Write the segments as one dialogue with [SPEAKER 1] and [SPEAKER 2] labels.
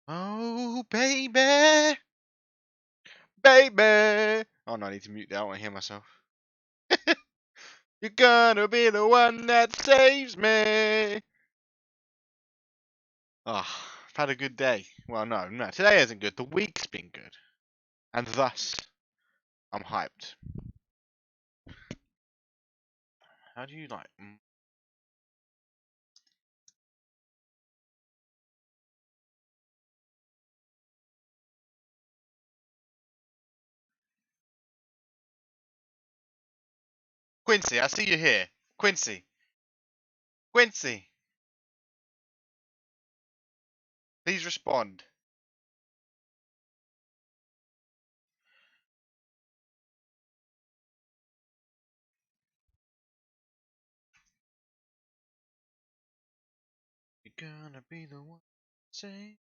[SPEAKER 1] Oh, baby. Baby. Oh, no, I need to mute that. I don't want to hear myself. You're gonna be the one that saves me. Oh, I've had a good day. Well, no. Today isn't good. The week's been good. And thus, I'm hyped. How do you like... Quincy, I see you here. Quincy. Quincy. Please respond. You're gonna be the one. Say.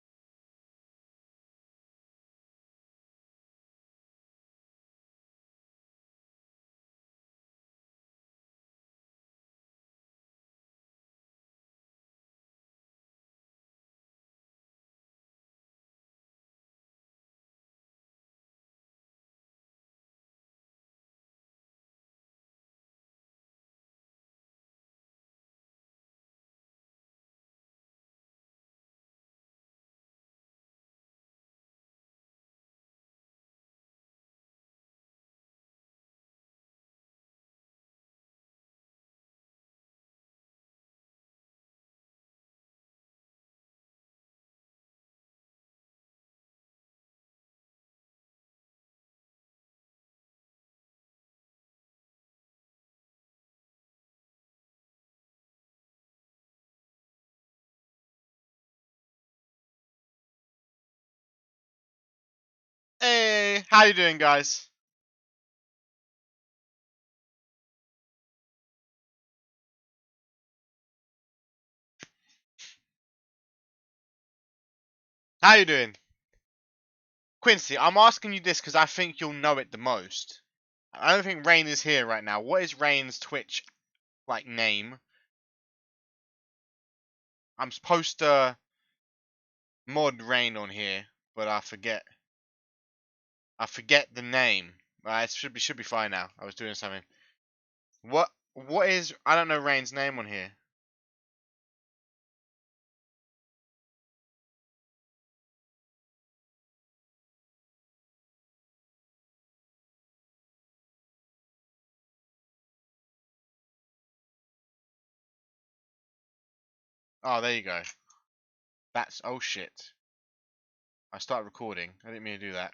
[SPEAKER 1] Hey, how you doing, guys? How you doing? Quincy, I'm asking you this because I think you'll know it the most. I don't think Rain is here right now. What is Rain's Twitch, like, name? I'm supposed to mod Rain on here, but I forget. I forget the name. Right, it should be fine now. I was doing something. What is... I don't know Rain's name on here. Oh, there you go. That's... Oh, shit. I started recording. I didn't mean to do that.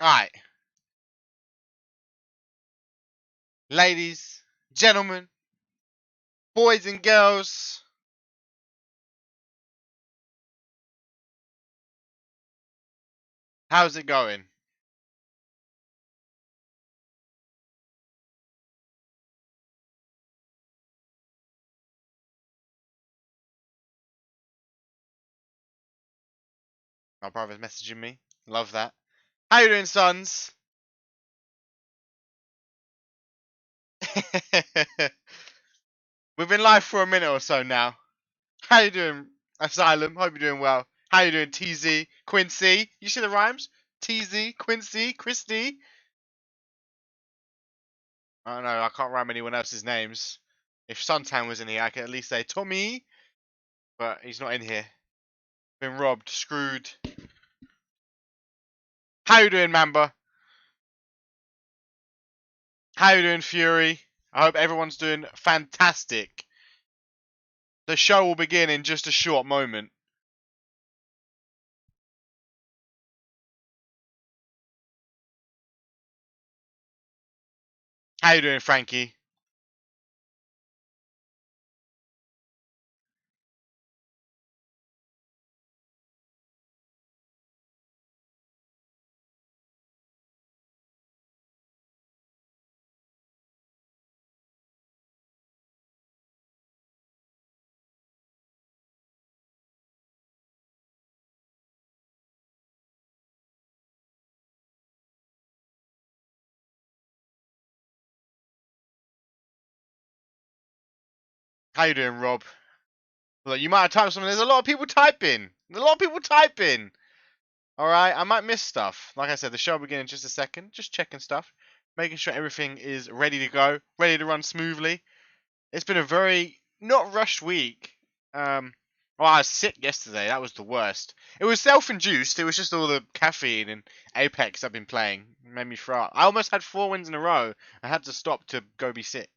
[SPEAKER 1] Alright. Ladies, gentlemen, boys and girls. How's it going? My brother's messaging me. Love that. How you doing, sons? We've been live for a minute or so now. How you doing, Asylum? Hope you're doing well. How you doing, TZ? Quincy? You see the rhymes? TZ, Quincy, Christy? I don't know, I can't rhyme anyone else's names. If Suntan was in here, I could at least say Tommy. But he's not in here. Been robbed, screwed. How you doing, Mamba? How you doing, Fury? I hope everyone's doing fantastic. The show will begin in just a short moment. How you doing, Frankie? How you doing, Rob? Look, you might have typed something. There's a lot of people typing. There's a lot of people typing. All right, I might miss stuff. Like I said, the show will begin in just a second. Just checking stuff, making sure everything is ready to go, ready to run smoothly. It's been a very not rushed week. Well, I was sick yesterday. That was the worst. It was self-induced. It was just all the caffeine and Apex I've been playing made me throw up. I almost had 4 wins in a row. I had to stop to go be sick.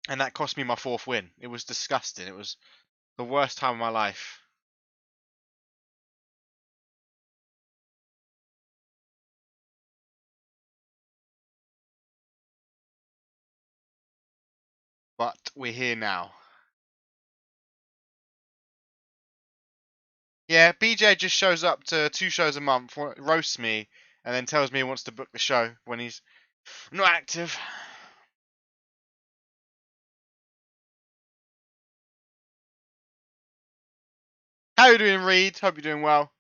[SPEAKER 1] And that cost me my 4th win. It was disgusting. It was the worst time of my life. But we're here now. Yeah, BJ just shows up to 2 shows a month, roasts me, and then tells me he wants to book the show when he's not active. How you doing, Reed? Hope you're doing well.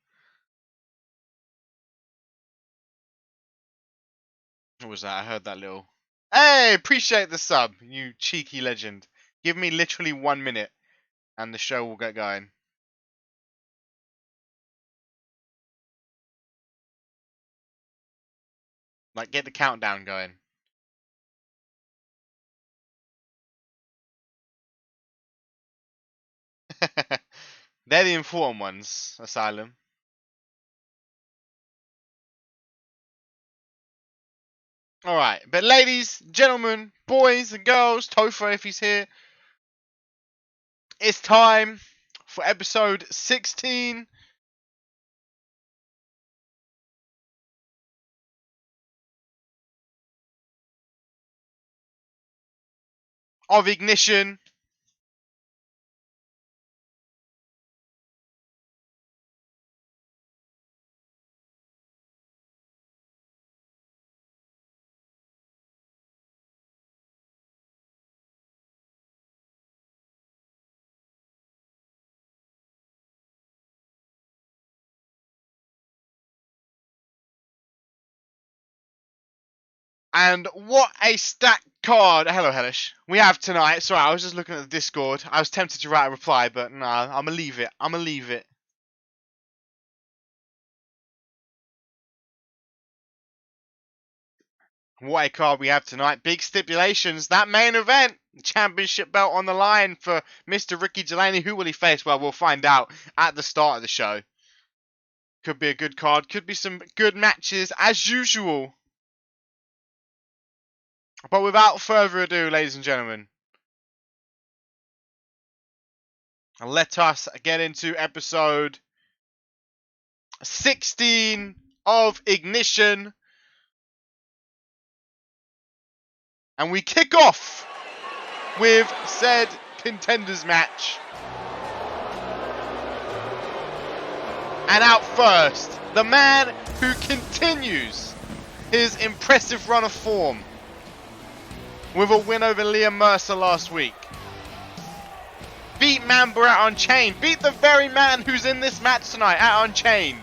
[SPEAKER 1] What was that? I heard that little... Hey, appreciate the sub, you cheeky legend. Give me literally 1 minute, and the show will get going. Like, get the countdown going. They're the important ones, Asylum. Alright, but ladies, gentlemen, boys and girls, Topher if he's here, it's time for episode 16 of Ignition. And what a stacked card, hello Hellish, we have tonight. Sorry, I was just looking at the Discord. I was tempted to write a reply, but nah, I'm gonna leave it. I'm gonna leave it. What a card we have tonight. Big stipulations. That main event. Championship belt on the line for Mr. Ricky Delaney. Who will he face? Well, we'll find out at the start of the show. Could be a good card. Could be some good matches as usual. But without further ado, ladies and gentlemen, let us get into episode 16 of Ignition. And we kick off with said contenders match. And out first, the man who continues his impressive run of form with a win over Liam Mercer last week. Beat Mamba at Unchained. Beat the very man who's in this match tonight at Unchained.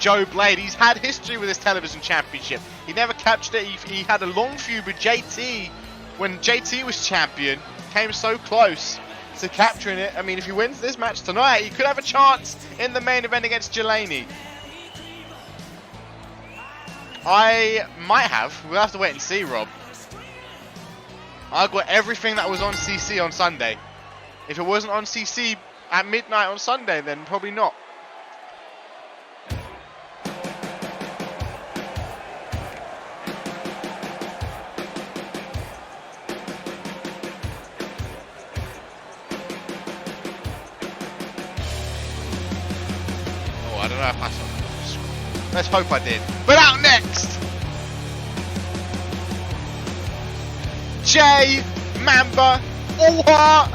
[SPEAKER 1] Joe Blade, he's had history with his television championship. He never captured it. He had a long feud with JT when JT was champion. Came so close to capturing it. I mean, if he wins this match tonight, he could have a chance in the main event against Delaney. I might have. We'll have to wait and see, Rob. I got everything that was on CC on Sunday. If it wasn't on CC at midnight on Sunday, then probably not. I don't know if I saw Let's hope I did. But out next, J Mamba, all heart.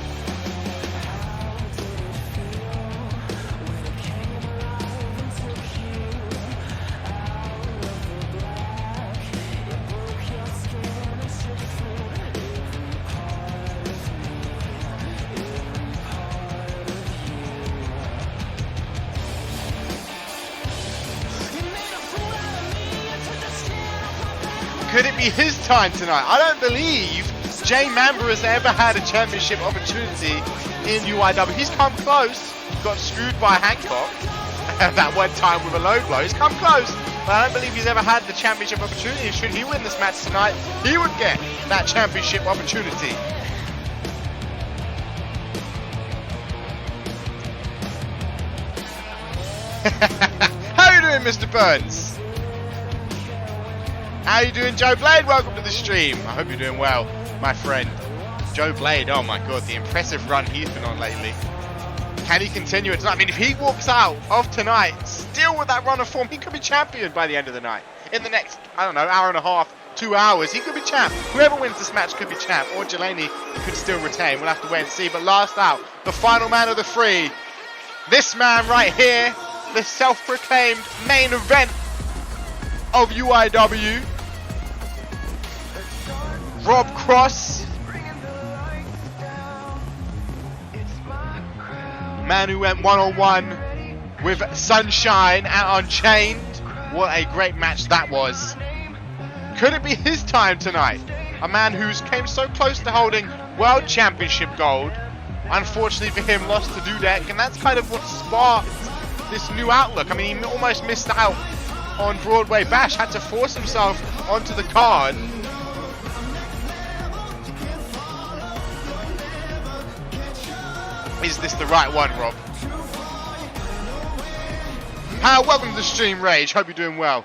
[SPEAKER 1] Could it be his time tonight? I don't believe J Mamba has ever had a championship opportunity in UIW. He's come close, got screwed by Hancock that one time with a low blow. He's come close, but I don't believe he's ever had the championship opportunity. Should he win this match tonight, he would get that championship opportunity. How are you doing, Mr. Burns? How you doing, Joe Blade? Welcome to the stream. I hope you're doing well, my friend. Joe Blade, oh my god, the impressive run he's been on lately. Can he continue it tonight? I mean, if he walks out of tonight, still with that run of form, he could be champion by the end of the night. In the next, I don't know, hour and a half, 2 hours, he could be champ. Whoever wins this match could be champ, or Jelani could still retain. We'll have to wait and see. But last out, the final man of the three. This man right here, the self-proclaimed main event of UIW. Rob Cross, man who went one-on-one with Sunshine at Unchained. What a great match that was. Could it be his time tonight? A man who's came so close to holding World Championship gold. Unfortunately for him, lost to Dudek, and that's kind of what sparked this new outlook. I mean, he almost missed out on Broadway Bash, had to force himself onto the card. Is this the right one, Rob? Hi, welcome to the stream, Rage. Hope you're doing well.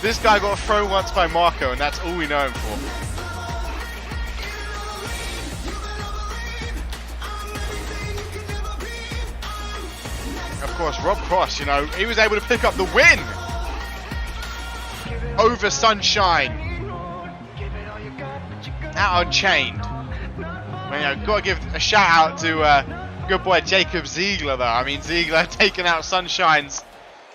[SPEAKER 1] This guy got thrown once by Marco, and that's all we know him for. Of course, Rob Cross, you know, he was able to pick up the win over Sunshine at Unchained. Well, you know, got to give a shout out to good boy Jacob Ziegler, though. I mean, Ziegler taking out Sunshine's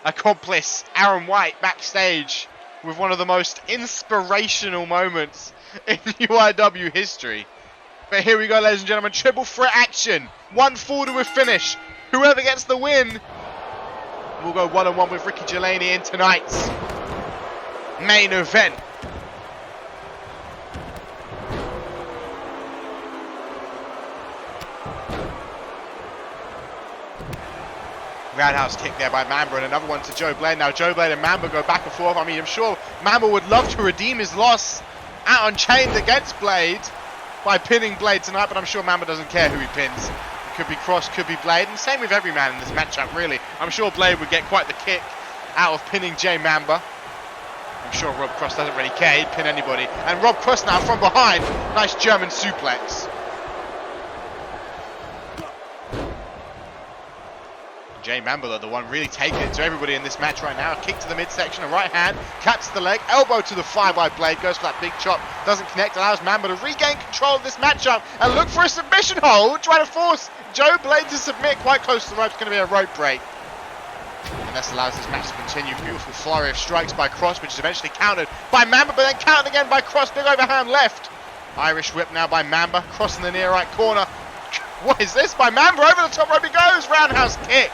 [SPEAKER 1] accomplice Aaron White backstage with one of the most inspirational moments in UIW history. But here we go, ladies and gentlemen, triple threat action. 1-4 to a finish. Whoever gets the win will go one-on-one with Ricky Jelani in tonight's main event. Roundhouse kick there by Mamba, and another one to Joe Blade. Now Joe Blade and Mamba go back and forth. I mean, I'm sure Mamba would love to redeem his loss at Unchained against Blade by pinning Blade tonight, but I'm sure Mamba doesn't care who he pins. It could be Cross, could be Blade, and same with every man in this matchup, really. I'm sure Blade would get quite the kick out of pinning J Mamba. I'm sure Rob Cross doesn't really care, he'd pin anybody. And Rob Cross now from behind, nice German suplex. J Mamba, the one really taking it to everybody in this match right now. Kick to the midsection, a right hand, cuts the leg, elbow to the fly by Blade, goes for that big chop, doesn't connect, allows Mamba to regain control of this matchup and look for a submission hold, trying to force Joe Blade to submit quite close to the rope. It's going to be a rope break. And this allows this match to continue. Beautiful flurry of strikes by Cross, which is eventually countered by Mamba, but then countered again by Cross. Big overhand left. Irish whip now by Mamba, crossing the near right corner. What is this by Mamba? Over the top rope he goes. Roundhouse kick.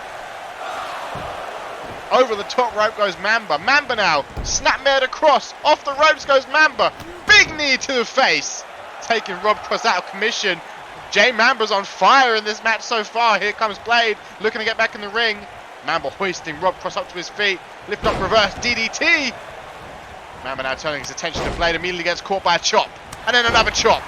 [SPEAKER 1] Over the top rope goes Mamba. Mamba now. Snapmare to Cross. Off the ropes goes Mamba. Big knee to the face. Taking Rob Cross out of commission. J Mamba's on fire in this match so far. Here comes Blade. Looking to get back in the ring. Mamba hoisting Rob Cross up to his feet. Lift up reverse DDT. Mamba now turning his attention to Blade. Immediately gets caught by a chop. And then another chop.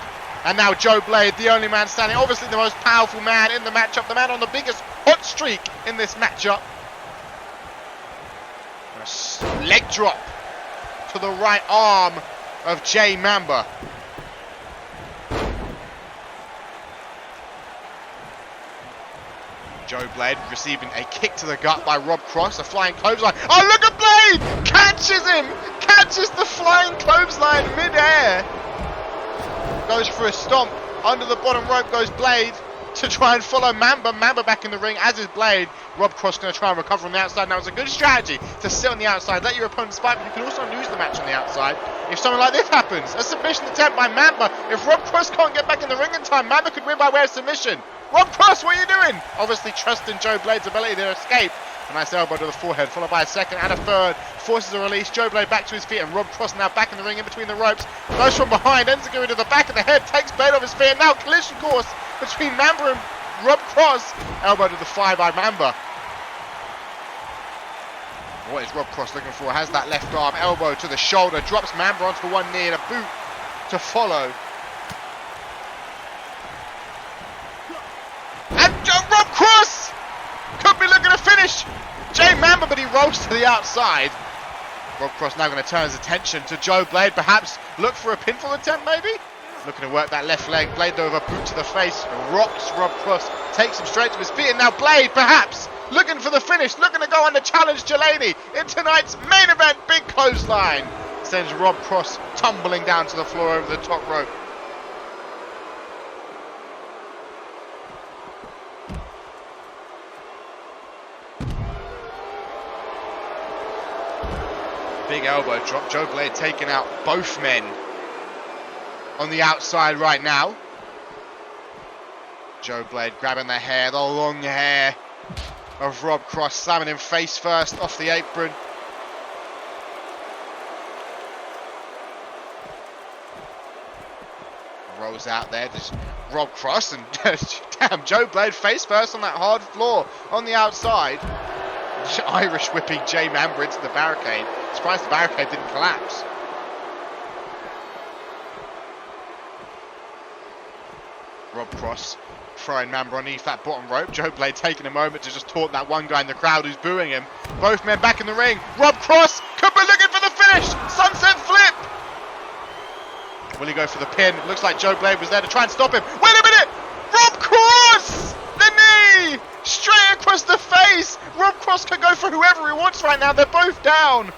[SPEAKER 1] And now Joe Blade, the only man standing. Obviously the most powerful man in the matchup. The man on the biggest hot streak in this matchup. A leg drop to the right arm of J Mamba. Joe Blade receiving a kick to the gut by Rob Cross, a flying clothesline. Oh, look at Blade! Catches him! Catches the flying clothesline mid-air. Goes for a stomp. Under the bottom rope goes Blade to try and follow Mamba. Mamba back in the ring, as is Blade. Rob Cross going to try and recover on the outside. Now, it's a good strategy to sit on the outside, let your opponent spike, but you can also lose the match on the outside if something like this happens. A submission attempt by Mamba. If Rob Cross can't get back in the ring in time, Mamba could win by way of submission. Rob Cross, what are you doing? Obviously trusting Joe Blade's ability to escape. A nice elbow to the forehead, followed by a second and a third. Forces a release. Joe Blade back to his feet, and Rob Cross now back in the ring in between the ropes. Goes from behind, ends up going to the back of the head, takes Blade off his feet, and now collision course between Mamba and Rob Cross. Elbow to the thigh by Mamba. What is Rob Cross looking for? Has that left arm, elbow to the shoulder, drops Mamba onto one knee and a boot to follow. And Rob Cross could be looking to finish Jay Mamba, but he rolls to the outside. Rob Cross now going to turn his attention to Joe Blade, perhaps look for a pinfall attempt maybe? Looking to work that left leg, Blade over, boot to the face, rocks Rob Cross, takes him straight to his feet, and now Blade perhaps looking for the finish, looking to go on to challenge Delaney in tonight's main event, big clothesline. Sends Rob Cross tumbling down to the floor over the top rope. Big elbow drop. Joe Blade taking out both men on the outside right now. Joe Blade grabbing the hair, the long hair of Rob Cross, slamming him face first off the apron. Rolls out there, just Rob Cross, and damn, Joe Blade face first on that hard floor on the outside. Irish whipping Jay Mamba into the barricade. Surprised the barricade didn't collapse. Rob Cross throwing Mamba underneath that bottom rope. Joe Blade taking a moment to just taunt that one guy in the crowd who's booing him. Both men back in the ring. Rob Cross could be looking for the finish. Sunset flip. Will he go for the pin? Looks like Joe Blade was there to try and stop him. Wait a minute! Rob Cross! The knee! Straight across the face! Rob Cross can go for whoever he wants right now. They're both down.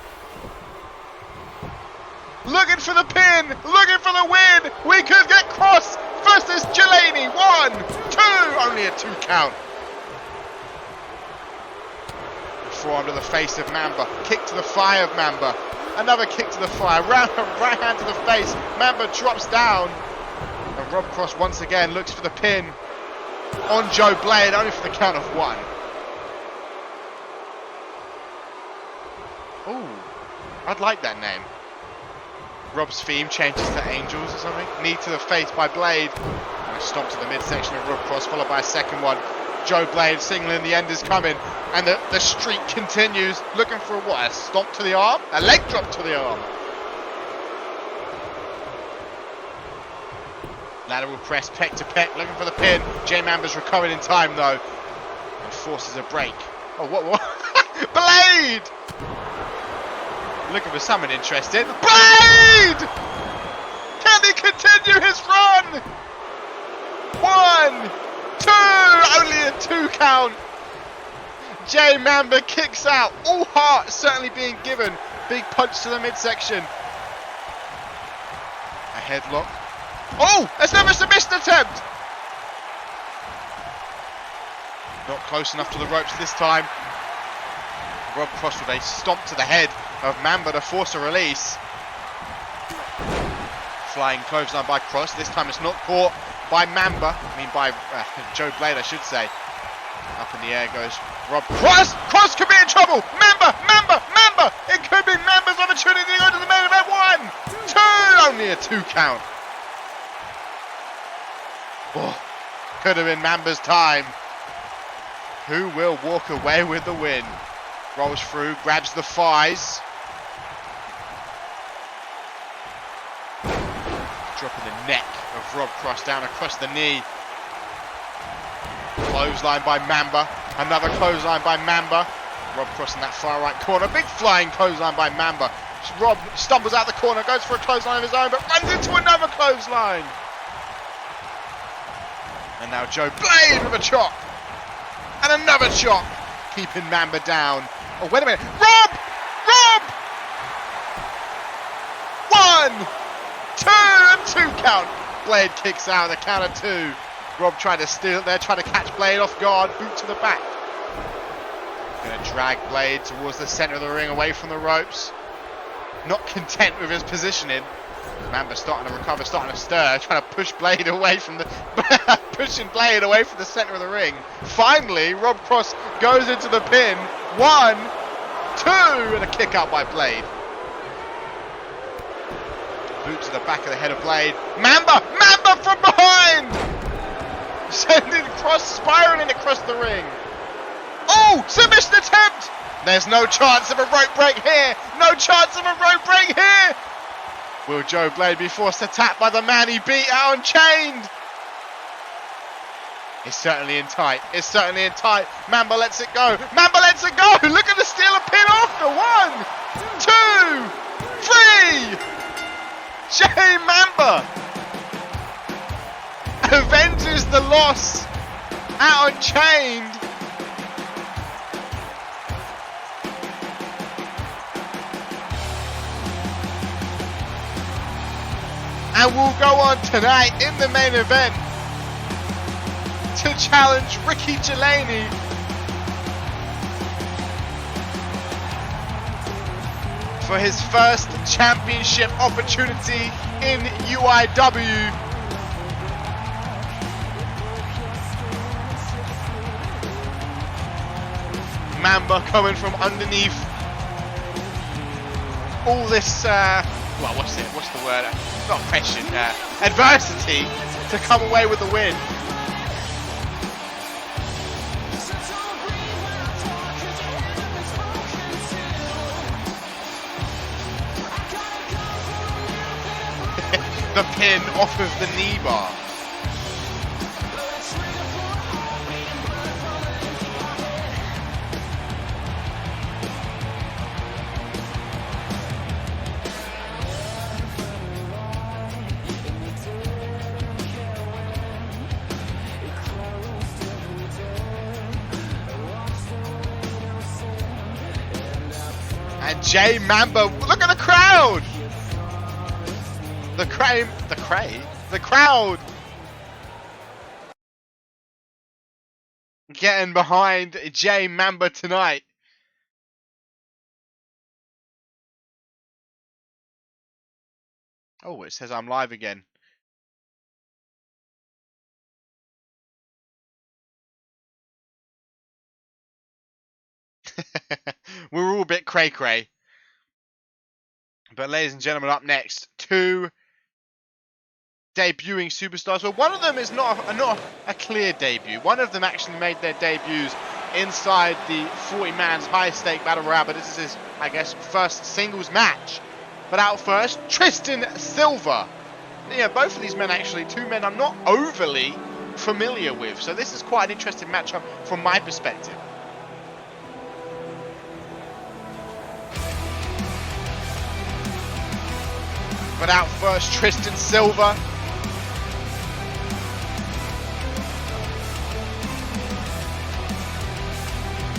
[SPEAKER 1] Looking for the pin. Looking for the win. We could get Cross versus Delaney. 1, 2. Only a 2 count. Forearm to the face of Mamba. Kick to the thigh of Mamba. Another kick to the thigh. Right hand to the face. Mamba drops down. And Rob Cross once again looks for the pin on Joe Blade, only for the count of 1. Ooh, I'd like that name. Rob's theme changes to Angels or something. Knee to the face by Blade. And a stomp to the midsection of Rob Cross, followed by a second one. Joe Blade signaling the end is coming. And the streak continues. Looking for what? A stomp to the arm? A leg drop to the arm. Lateral press, peck to peck, looking for the pin. Jay Mamba's recovering in time though. And forces a break. Oh, what? Blade! Looking for someone interested. Blade! Can he continue his run? 1, 2, only a 2 count. Jay Mamba kicks out. All heart certainly being given. Big punch to the midsection. A headlock. Oh, it's another submission attempt. Not close enough to the ropes this time. Rob Cross with a stomp to the head of Mamba to force a release. Flying clothesline by Cross. This time it's not caught by Mamba. By Joe Blade, I should say. Up in the air goes Rob Cross. Cross could be in trouble. Mamba. It could be Mamba's opportunity to go to the main event. 1, 2. Only a 2 count. Oh, could have been Mamba's time. Who will walk away with the win? Rolls through, grabs the thighs. Dropping the neck of Rob Cross down across the knee. Clothesline by Mamba. Another clothesline by Mamba. Rob Cross in that far right corner. Big flying clothesline by Mamba. Rob stumbles out the corner, goes for a clothesline of his own, but runs into another clothesline. And now Joe Blade with a chop. And another chop, keeping Mamba down. Oh, wait a minute. Rob! Rob! 1, 2, and 2 count. Blade kicks out, the count of 2. Rob trying to steal it there, trying to catch Blade off guard, boot to the back. Going to drag Blade towards the centre of the ring, away from the ropes. Not content with his positioning. Mamba starting to recover, starting to stir, trying to push Blade away from the pushing Blade away from the centre of the ring. Finally, Rob Cross goes into the pin. 1, 2, and a kick out by Blade. Boot to the back of the head of Blade. Mamba from behind, sending cross, spiraling across the ring. Oh, submission attempt. There's no chance of a rope break here. No chance of a rope break here. Will Joe Blade be forced to tap by the man he beat out unchained? It's certainly in tight. It's certainly in tight. Mamba lets it go. Mamba lets it go. Look at the steal a pin after. 1, 2, 3. Jay Mamba avenges the loss out unchained. And will go on tonight in the main event to challenge Ricky Delaney for his first championship opportunity in UIW. Mamba coming from underneath all this, well, what's the word? Not pressure, adversity to come away with the win. The pin off of the knee bar. And Jay Mamba, look at the crowd! The crowd getting behind Jay Mamba tonight. Oh, it says I'm live again. We're all a bit cray-cray. But ladies and gentlemen, up next, 2 debuting superstars. Well, one of them is not a clear debut. One of them actually made their debuts inside the 40-man's high-stake battle royale, but this is his, I guess, first singles match. But out first, Tristan Silva. Yeah, both of these men actually, 2 men I'm not overly familiar with, so this is quite an interesting matchup from my perspective. But out first, Tristan Silva.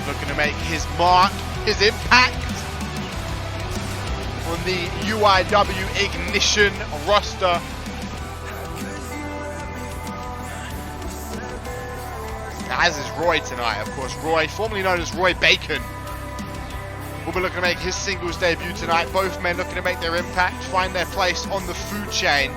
[SPEAKER 1] Looking to make his mark, his impact on the UIW Ignition roster. As is Roy tonight, of course. Roy, formerly known as Roy Bacon, will be looking to make his singles debut tonight. Both men looking to make their impact, find their place on the food chain.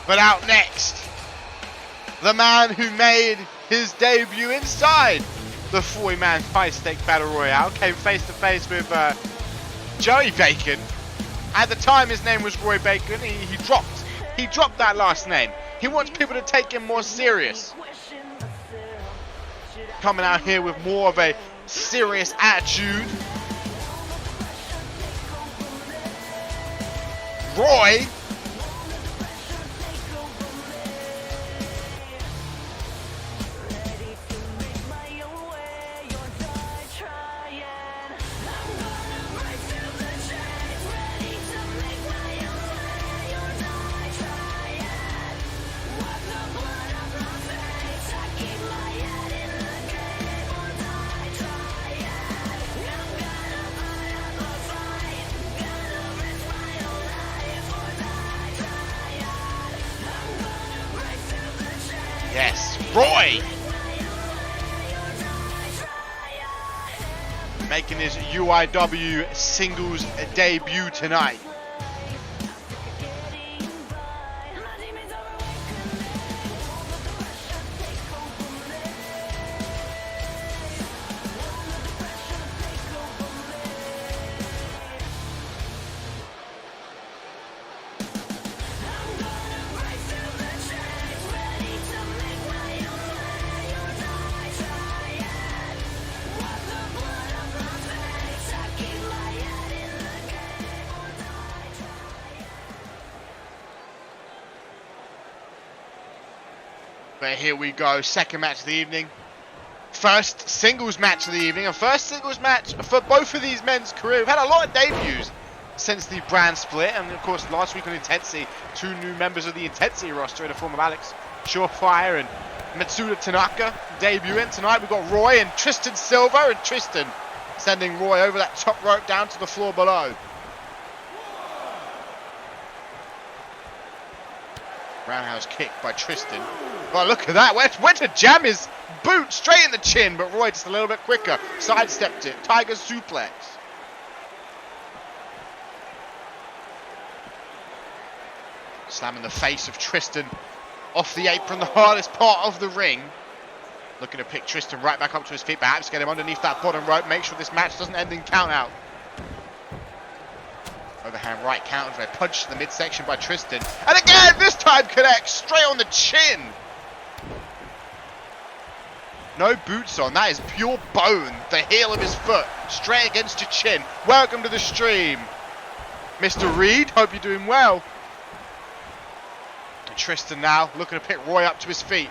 [SPEAKER 1] But out next, the man who made his debut inside the 40-man high-stake battle royale. Came face to face with Joey Bacon. At the time, his name was Roy Bacon. He dropped that last name. He wants people to take him more serious. Coming out here with more of a serious attitude. Roy. Yes, Roy! Making his UIW singles debut tonight. But here we go, second match of the evening. First singles match of the evening, and first singles match for both of these men's career. We've had a lot of debuts since the brand split, and of course last week on Intensity, 2 new members of the Intensity roster in the form of Alex Surefire and Matsuda Tanaka debuting. Tonight we've got Roy and Tristan Silva, and Tristan sending Roy over that top rope down to the floor below. Roundhouse kick by Tristan. Oh, look at that. Went to jam his boot straight in the chin, but Roy just a little bit quicker. Sidestepped it. Tiger suplex. Slamming the face of Tristan off the apron, the hardest part of the ring. Looking to pick Tristan right back up to his feet. Perhaps get him underneath that bottom rope. Make sure this match doesn't end in count out. Overhand right counter, a punch to the midsection by Tristan. And again, this time connects straight on the chin. No boots on, that is pure bone. The heel of his foot, straight against your chin. Welcome to the stream, Mr. Reed, hope you're doing well. And Tristan now looking to pick Roy up to his feet.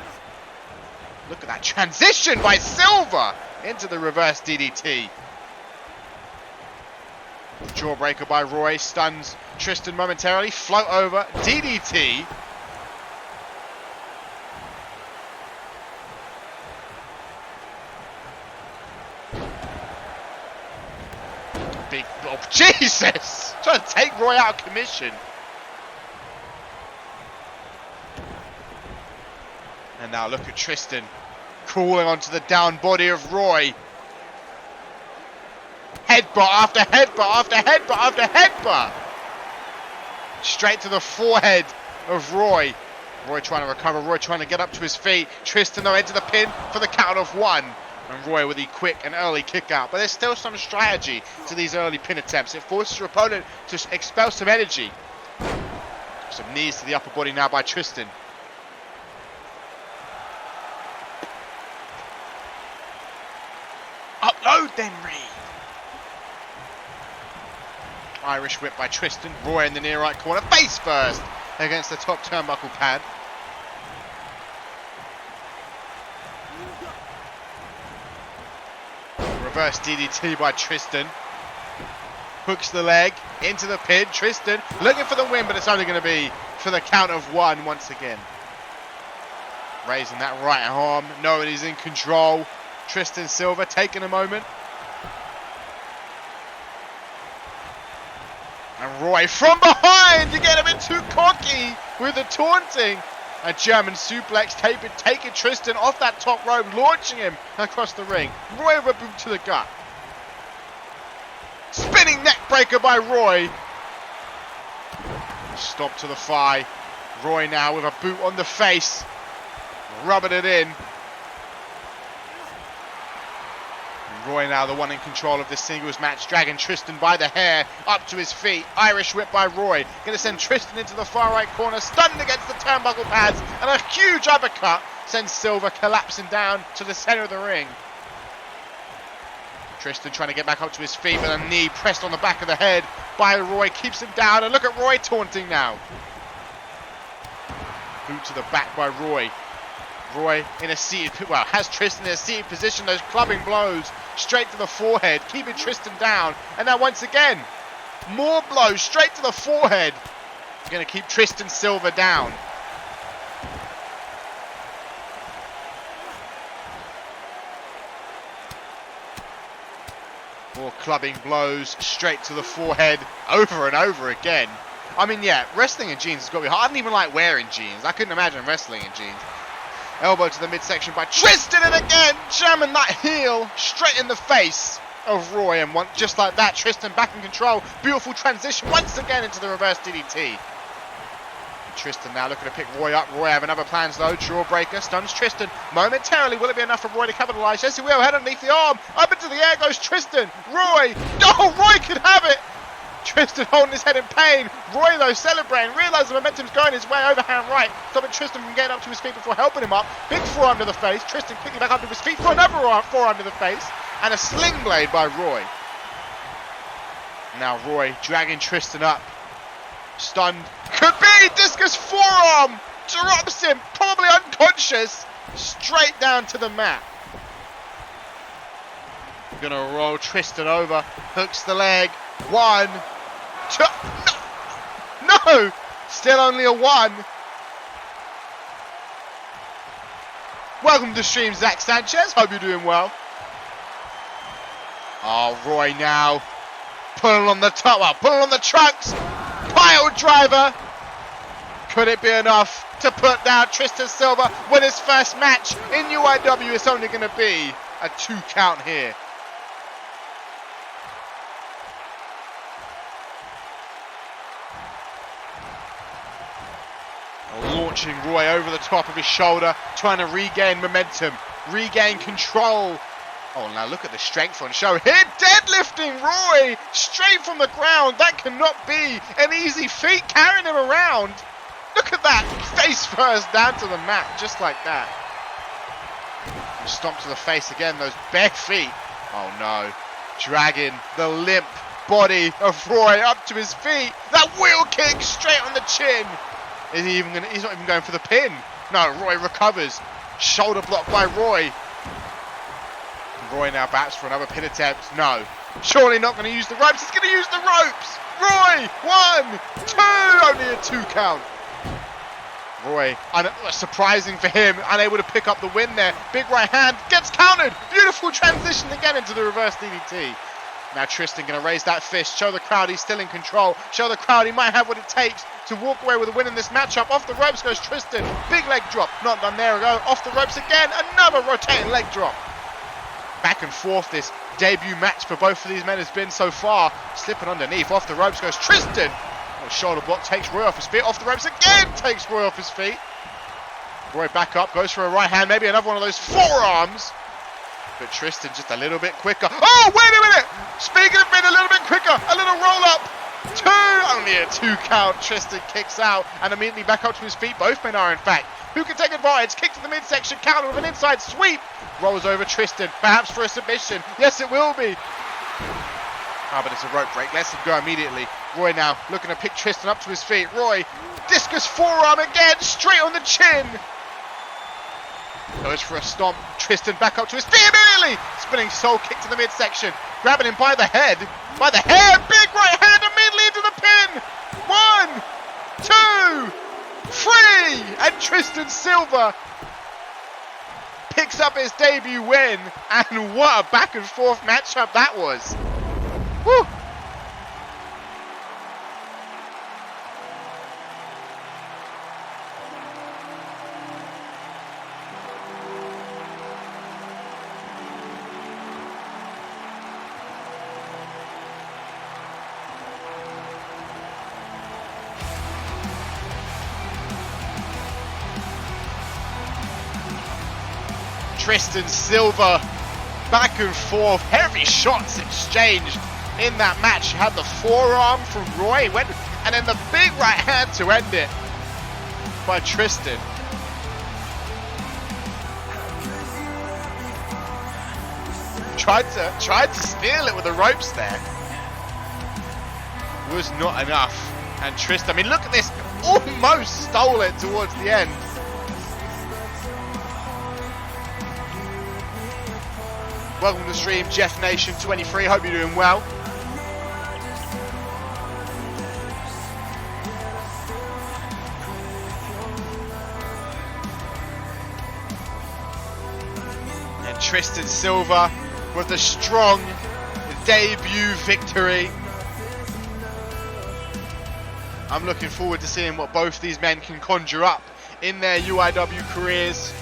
[SPEAKER 1] Look at that transition by Silva into the reverse DDT. Jawbreaker by Roy, stuns Tristan momentarily, float over, DDT. Big, oh Jesus! Trying to take Roy out of commission. And now look at Tristan crawling onto the down body of Roy. Headbutt after headbutt after headbutt after headbutt. Straight to the forehead of Roy. Roy trying to recover. Roy trying to get up to his feet. Tristan though into the pin for the count of 1. And Roy with the quick and early kick out. But there's still some strategy to these early pin attempts. It forces your opponent to expel some energy. Some knees to the upper body now by Tristan. Upload then, Reed. Irish whip by Tristan. Roy in the near right corner. Face first against the top turnbuckle pad. Reverse DDT by Tristan. Hooks the leg into the pin. Tristan looking for the win, but it's only going to be for the count of 1 once again. Raising that right arm, knowing he's in control. Tristan Silva taking a moment. And Roy from behind to get a bit too cocky with the taunting. A German suplex taking Tristan off that top rope, launching him across the ring. Roy with a boot to the gut. Spinning neck breaker by Roy. Stop to the thigh. Roy now with a boot on the face. Rubbing it in. Roy now the one in control of this singles match, dragging Tristan by the hair up to his feet. Irish whip by Roy, going to send Tristan into the far right corner, stunned against the turnbuckle pads, and a huge uppercut sends Silva collapsing down to the center of the ring. Tristan trying to get back up to his feet, but a knee pressed on the back of the head by Roy keeps him down, and look at Roy taunting now. Boot to the back by Roy. Roy in a seated, well, has Tristan in a seated position, those clubbing blows straight to the forehead, keeping Tristan down. And now once again, more blows straight to the forehead. Going to keep Tristan Silva down. More clubbing blows straight to the forehead over and over again. I mean, yeah, wrestling in jeans has got to be hard. I don't even like wearing jeans. I couldn't imagine wrestling in jeans. Elbow to the midsection by Tristan, and again jamming that heel straight in the face of Roy, and just like that, Tristan back in control. Beautiful transition once again into the reverse DDT. Tristan now looking to pick Roy up. Roy having other plans though. Jawbreaker stuns Tristan momentarily. Will it be enough for Roy to capitalise? Yes, he will. Head underneath the arm. Up into the air goes Tristan. Roy. Oh, Roy could have it. Tristan holding his head in pain. Roy though celebrating. Realises the momentum's going his way. Overhand right. Stopping Tristan from getting up to his feet before helping him up. Big forearm to the face. Tristan quickly back up to his feet for another forearm to the face. And a sling blade by Roy. Now Roy dragging Tristan up. Stunned. Could be! Discus forearm! Drops him, probably unconscious, straight down to the mat. Gonna roll Tristan over. Hooks the leg. 1, 2. No! Still only a 1. Welcome to the stream, Zach Sanchez. Hope you're doing well. Oh, Roy now. Pulling on the top. Well, pulling on the trunks. Pile driver. Could it be enough to put down Tristan Silva win his first match in UIW? It's only going to be a 2 count here. Launching Roy over the top of his shoulder, trying to regain momentum, regain control. Oh, now look at the strength on show here. Deadlifting Roy straight from the ground. That cannot be an easy feat, carrying him around. Look at that, face first down to the mat, just like that. Stomp to the face again, those bare feet. Oh no, dragging the limp body of Roy up to his feet. That wheel kick straight on the chin. Is he even gonna, he's not even going for the pin. No, Roy recovers. Shoulder block by Roy. Roy now bats for another pin attempt. No, surely not going to use the ropes. He's going to use the ropes. Roy, 1, 2, only a 2 count. Roy, surprising for him, unable to pick up the win there. Big right hand, gets countered. Beautiful transition again into the reverse DDT. Now Tristan going to raise that fist, show the crowd he's still in control, show the crowd he might have what it takes to walk away with a win in this matchup. Off the ropes goes Tristan. Big leg drop, not done there we go. Off the ropes again, another rotating leg drop. Back and forth this debut match for both of these men has been so far. Slipping underneath, off the ropes goes Tristan. Oh, shoulder block takes Roy off his feet. Off the ropes again, takes Roy off his feet. Roy back up, goes for a right hand, maybe another one of those forearms. But Tristan just a little bit quicker. Oh, wait a minute! Speaking of being a little bit quicker, a little roll up. 2, only a 2 count. Tristan kicks out and immediately back up to his feet. Both men are in fact. Who can take advantage? Kick to the midsection, counter with an inside sweep. Rolls over Tristan, perhaps for a submission. Yes, it will be. Ah, but it's a rope break. Lets him go immediately. Roy now looking to pick Tristan up to his feet. Roy, discus forearm again, straight on the chin. Goes for a stomp. Tristan back up to his feet immediately. Spinning soul kick to the midsection. Grabbing him by the head. By the hair. Big right hand immediately into the pin. 1, 2, 3. And Tristan Silva picks up his debut win. And what a back and forth matchup that was. Woo. Tristan Silva back and forth, heavy shots exchanged in that match. You had the forearm from Roy, and then the big right hand to end it by Tristan. Tried to steal it with the ropes there. Was not enough. And Tristan, I mean, look at this, almost stole it towards the end. Welcome to the stream, Jeff Nation 23. Hope you're doing well. And Tristan Silva with a strong debut victory. I'm looking forward to seeing what both these men can conjure up in their UIW careers.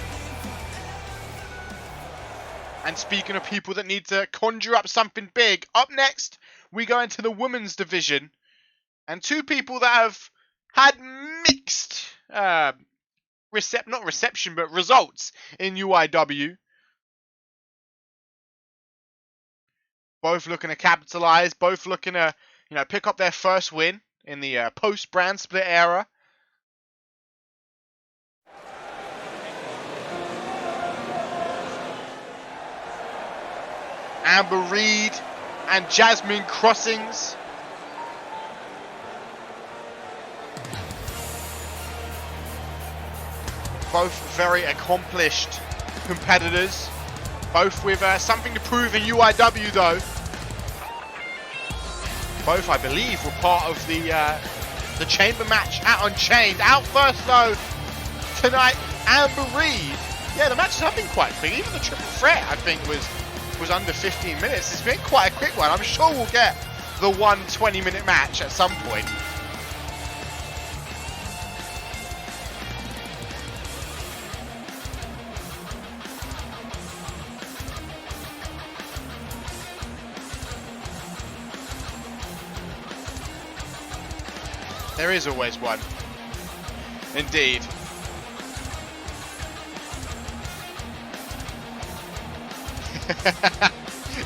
[SPEAKER 1] And speaking of people that need to conjure up something big, up next we go into the women's division. And two people that have had mixed not reception, but results in UIW. Both looking to capitalize, both looking to, pick up their first win in the post-brand split era. Amber Reed and Jasmine Crossings. Both very accomplished competitors. Both with something to prove in UIW though. Both, I believe, were part of the chamber match at Unchained. Out first though tonight, Amber Reed. Yeah, the match has been quite quick. Even the triple threat, I think, was under 15 minutes. It's been quite a quick one. I'm sure we'll get the 20-minute match at some point. There is always one. Indeed.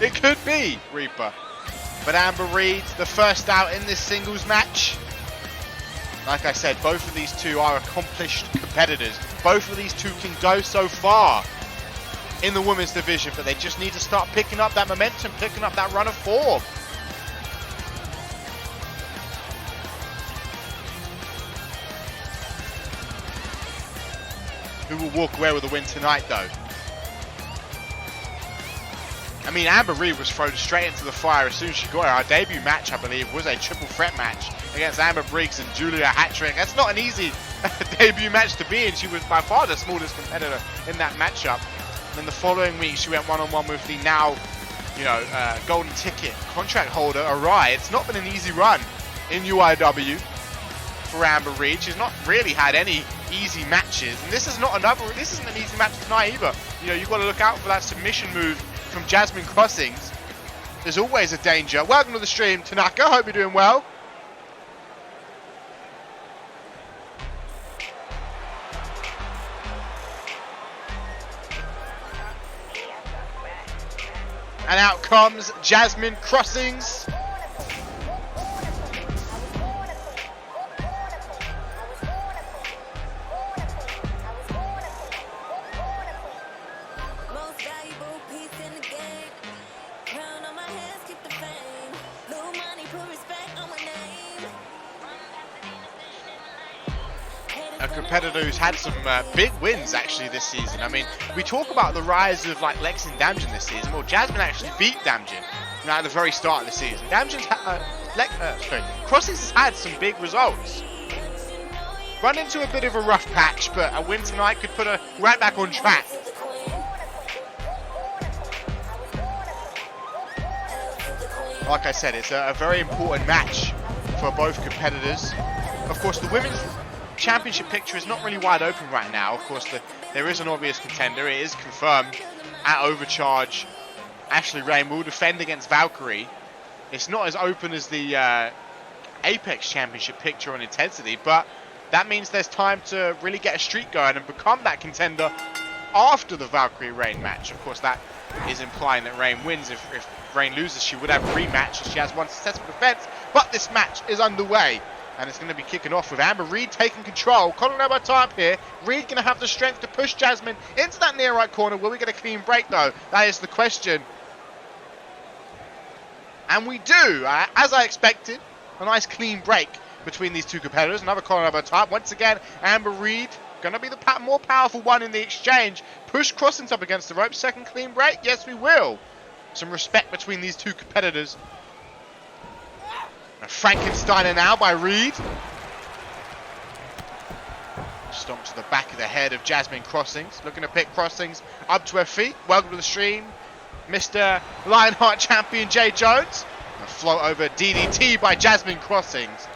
[SPEAKER 1] It could be Reaper. But Amber Reed, the first out in this singles match. Like I said, both of these two are accomplished competitors. Both of these two can go so far in the women's division, but they just need to start picking up that momentum, picking up that run of form. Who will walk away with a win tonight, though? I mean, Amber Reed was thrown straight into the fire as soon as she got her. Our debut match, I believe, was a triple threat match against Amber Briggs and Julia Hattrick. That's not an easy debut match to be in. She was by far the smallest competitor in that matchup. And then the following week, she went one-on-one with the now, golden ticket contract holder, Arai. It's not been an easy run in UIW for Amber Reed. She's not really had any easy matches, and this isn't an easy match tonight either. You've got to look out for that submission move from Jasmine Crossings. There's always a danger. Welcome to the stream, Tanaka. Hope you're doing well. And out comes Jasmine Crossings. A competitor who's had some big wins actually this season. I mean, we talk about the rise of like Lex and Damjin this season. Well, Jasmine actually beat Damjin at the very start of the season. Crossings has had some big results. Run into a bit of a rough patch, but a win tonight could put her right back on track. Like I said, it's a very important match for both competitors. Of course, the women's championship picture is not really wide open right now. Of course, there is an obvious contender. It is confirmed at Overcharge. Ashley Rain will defend against Valkyrie. It's not as open as the Apex championship picture on intensity, but that means there's time to really get a streak going and become that contender after the Valkyrie Rain match. Of course, that is implying that Rain wins. If Rain loses, she would have a rematch, so she has one successful defense. But this match is underway, and it's going to be kicking off with Amber Reed taking control. Calling over top here. Reed going to have the strength to push Jasmine into that near right corner. Will we get a clean break, though? That is the question. And we do, as I expected, a nice clean break between these two competitors. Another corner over top. Once again, Amber Reed going to be the more powerful one in the exchange. Push Crossings up against the rope. Second clean break. Yes, we will. Some respect between these two competitors. A Frankensteiner now by Reed. Stomp to the back of the head of Jasmine Crossings. Looking to pick Crossings up to her feet. Welcome to the stream, Mr. Lionheart champion Jay Jones. A float over DDT by Jasmine Crossings.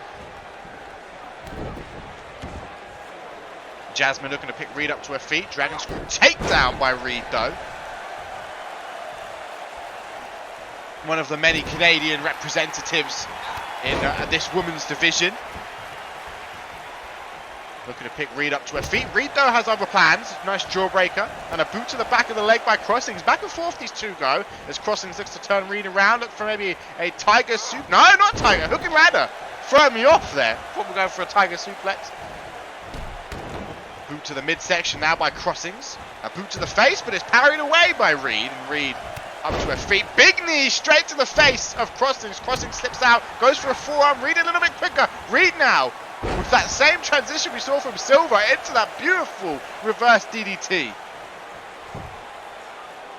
[SPEAKER 1] Jasmine looking to pick Reed up to her feet. Dragon Screw takedown by Reed, though. One of the many Canadian representatives in this women's division. Looking to pick Reed up to her feet. Reed, though, has other plans. Nice jawbreaker. And a boot to the back of the leg by Crossings. Back and forth these two go. As Crossings looks to turn Reed around. Look for maybe a tiger soup. No, not tiger. Hook and ladder. Throw me off there. Thought we were going for a tiger suplex. Boot to the midsection now by Crossings. A boot to the face, but it's parried away by Reed. And Reed up to her feet. Big knee straight to the face of Crossings. Crossings slips out. Goes for a forearm. Reed a little bit quicker. Reed now with that same transition we saw from Silver into that beautiful reverse DDT.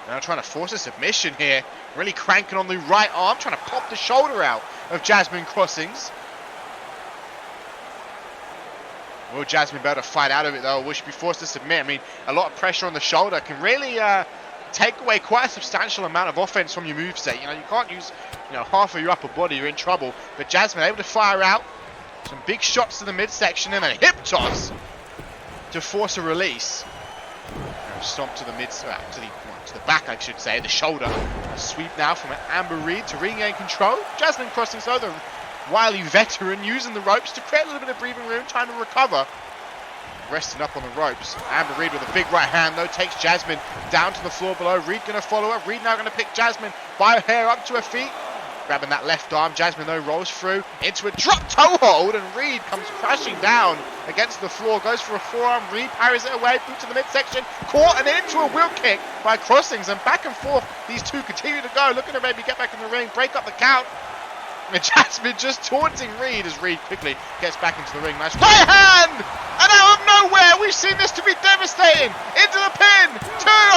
[SPEAKER 1] Now trying to force a submission here. Really cranking on the right arm. Trying to pop the shoulder out of Jasmine Crossings. Will Jasmine be able to fight out of it, though? Will she be forced to submit? I mean, a lot of pressure on the shoulder can really take away quite a substantial amount of offense from your moveset. You know, you can't use, half of your upper body. You're in trouble. But Jasmine able to fire out some big shots to the midsection and a hip toss to force a release. Stomp to the to the back, I should say, the shoulder. A sweep now from Amber Reed to regain control. Jasmine Crossings, though, the wily veteran, using the ropes to create a little bit of breathing room, time to recover. Resting up on the ropes. Amber Reed with a big right hand, though, takes Jasmine down to the floor below. Reed going to follow her. Reed now going to pick Jasmine by her hair up to her feet. Grabbing that left arm. Jasmine, though, rolls through into a drop toe hold, and Reed comes crashing down against the floor. Goes for a forearm. Reed parries it away. Boot to the midsection. Caught and into a wheel kick by Crossings, and back and forth these two continue to go. Looking to maybe get back in the ring, break up the count. And Jasmine just taunting Reed as Reed quickly gets back into the ring. Nice right hand! And out of nowhere, we've seen this to be devastating. Into the pin.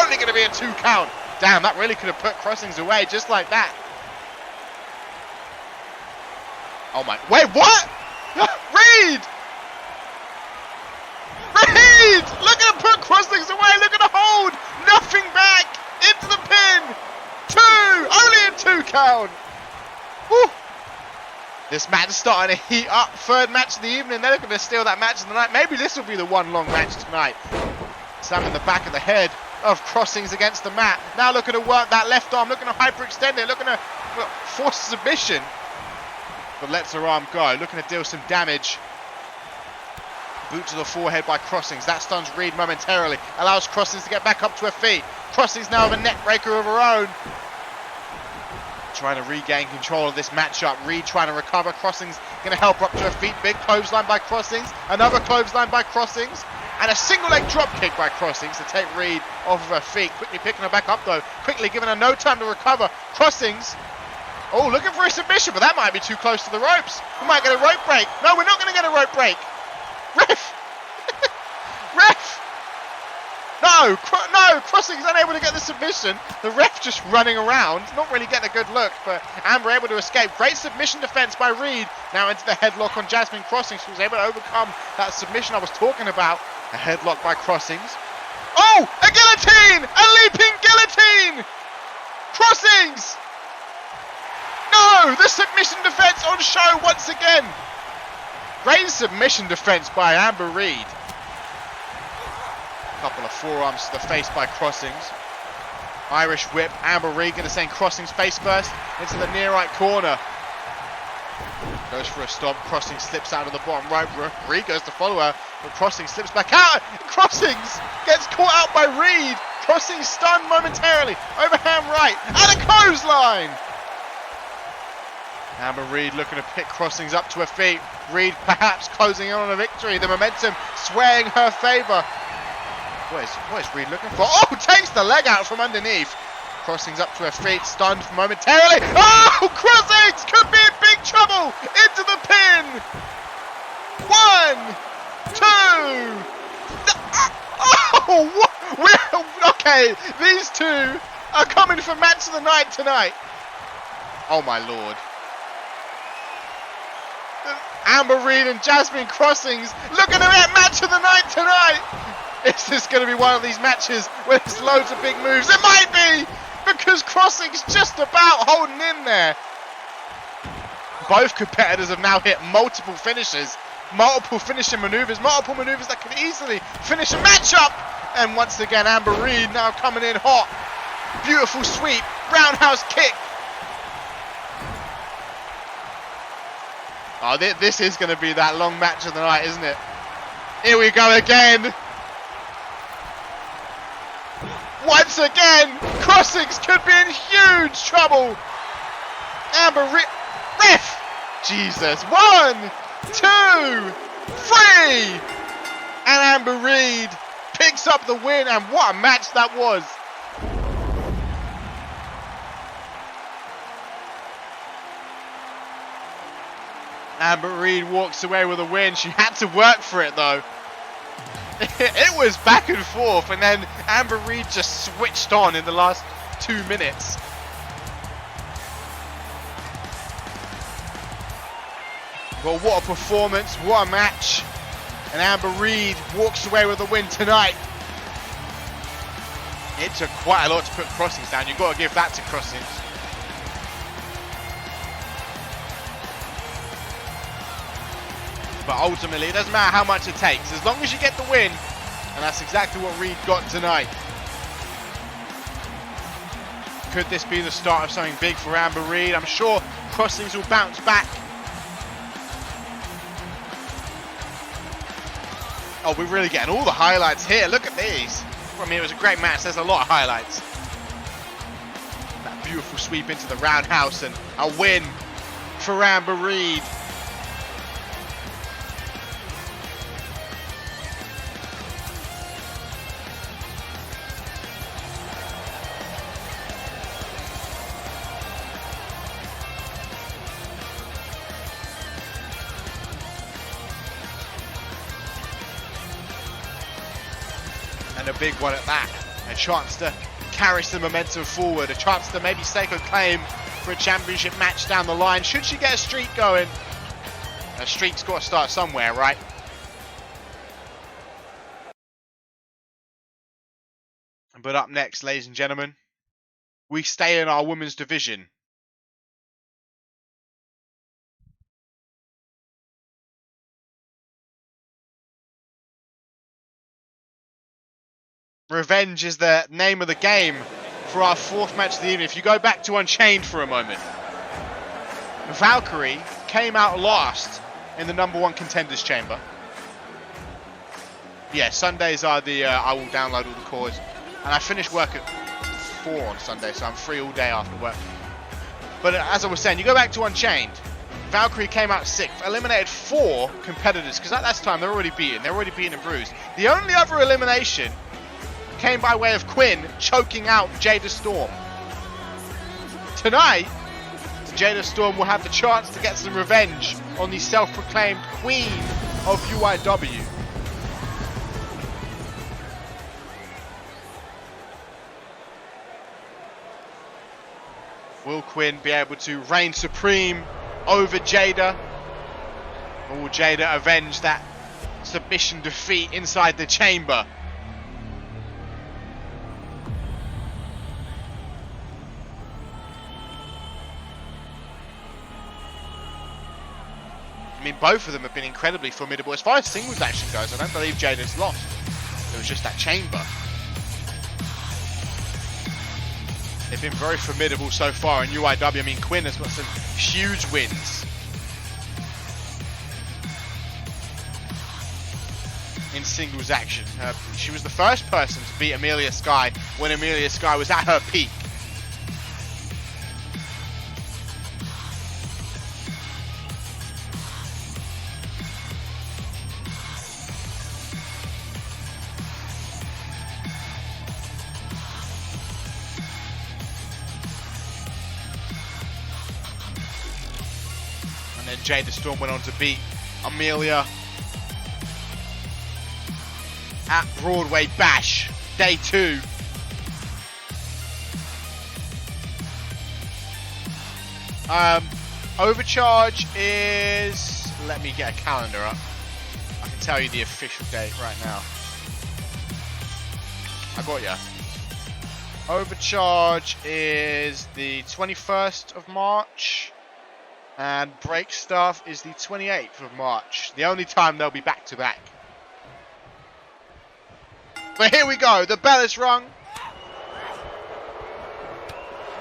[SPEAKER 1] Only going to be a 2 count. Damn, that really could have put Crossings away just like that. Oh my, wait, what? Reed! Reed! Look at him put Crossings away. Look at the hold. Nothing back. Into the pin. 2. Only a 2 count. Woo. This match is starting to heat up. Third match of the evening. They're looking to steal that match of the night. Maybe this will be the one long match tonight. Slamming the back of the head of Crossings against the mat. Now looking to work that left arm. Looking to hyperextend it. Looking to force a submission. But lets her arm go. Looking to deal some damage. Boot to the forehead by Crossings. That stuns Reed momentarily. Allows Crossings to get back up to her feet. Crossings now with a neck breaker of her own. Trying to regain control of this matchup. Reed trying to recover. Crossings going to help her up to her feet. Big clothesline by Crossings. Another clothesline by Crossings. And a single leg drop kick by Crossings to take Reed off of her feet. Quickly picking her back up, though. Quickly giving her no time to recover. Crossings. Oh, looking for a submission, but that might be too close to the ropes. We might get a rope break. No, we're not going to get a rope break. Ref! Ref! No, Crossings unable to get the submission. The ref just running around, not really getting a good look, but Amber able to escape. Great submission defense by Reed. Now into the headlock on Jasmine Crossings, who was able to overcome that submission I was talking about. A headlock by Crossings. Oh, a guillotine! A leaping guillotine! Crossings! No, the submission defense on show once again. Great submission defense by Amber Reed. Couple of forearms to the face by Crossings. Irish whip. Amber Reed going to send Crossings face first into the near right corner. Goes for a stomp. Crossings slips out of the bottom right. Reed goes to follow her, but Crossings slips back out. Crossings gets caught out by Reed. Crossing stunned momentarily. Overhand right. And a clothesline. Amber Reed looking to pick Crossings up to her feet. Reed perhaps closing in on a victory. The momentum swaying her favour. What is Reed looking for? Oh, takes the leg out from underneath. Crossings up to her feet, stunned momentarily. Oh, Crossings could be in big trouble. Into the pin. 1, 2. Oh, what? Okay, these two are coming for match of the night tonight. Oh my lord. Amber Reed and Jasmine Crossings looking at match of the night tonight. Is this going to be one of these matches where there's loads of big moves? It might be, because Crossings just about holding in there. Both competitors have now hit multiple finishes, multiple finishing maneuvers, multiple maneuvers that could easily finish a matchup. And once again, Amber Reed now coming in hot. Beautiful sweep, roundhouse kick. Oh, this is going to be that long match of the night, isn't it? Here we go again. Once again, Crossings could be in huge trouble. Amber Reed, ref! Jesus, 1, 2, 3! And Amber Reed picks up the win, and what a match that was. Amber Reed walks away with a win. She had to work for it though. It was back and forth, and then Amber Reed just switched on in the last 2 minutes. Well, what a performance, what a match. And Amber Reed walks away with a win tonight. It took quite a lot to put Crossings down. You've got to give that to Crossings. But ultimately, it doesn't matter how much it takes, as long as you get the win. And that's exactly what Reed got tonight. Could this be the start of something big for Amber Reed? I'm sure Crossings will bounce back. Oh, we're really getting all the highlights here. Look at these. I mean, it was a great match. There's a lot of highlights. That beautiful sweep into the roundhouse and a win for Amber Reed. And a big one at that. A chance to carry some momentum forward. A chance to maybe stake a claim for a championship match down the line. Should she get a streak going? A streak's got to start somewhere, right? But up next, ladies and gentlemen, we stay in our women's division. Revenge is the name of the game for our fourth match of the evening. If you go back to Unchained for a moment, Valkyrie came out last in the #1 contenders chamber. Yeah, Sundays are the, I will download all the chords. And I finish work at 4 on Sunday, so I'm free all day after work. But as I was saying, you go back to Unchained. Valkyrie came out 6th, eliminated 4 competitors, because at that time they're already beaten. They're already beaten and bruised. The only other elimination came by way of Quinn choking out Jada Storm. Tonight, Jada Storm will have the chance to get some revenge on the self-proclaimed queen of UIW. Will Quinn be able to reign supreme over Jada? Or will Jada avenge that submission defeat inside the chamber? I mean, both of them have been incredibly formidable. As far as singles action goes, I don't believe Jada's lost. It was just that chamber. They've been very formidable so far in UIW. I mean, Quinn has got some huge wins. In in singles action. She was the first person to beat Amelia Sky when Amelia Sky was at her peak. And then Jade the Storm went on to beat Amelia at Broadway Bash, day 2. Overcharge is, let me get a calendar up. I can tell you the official date right now. I got ya. Overcharge is the 21st of March. And break stuff is the 28th of March. The only time they'll be back to back. But here we go. The bell is rung.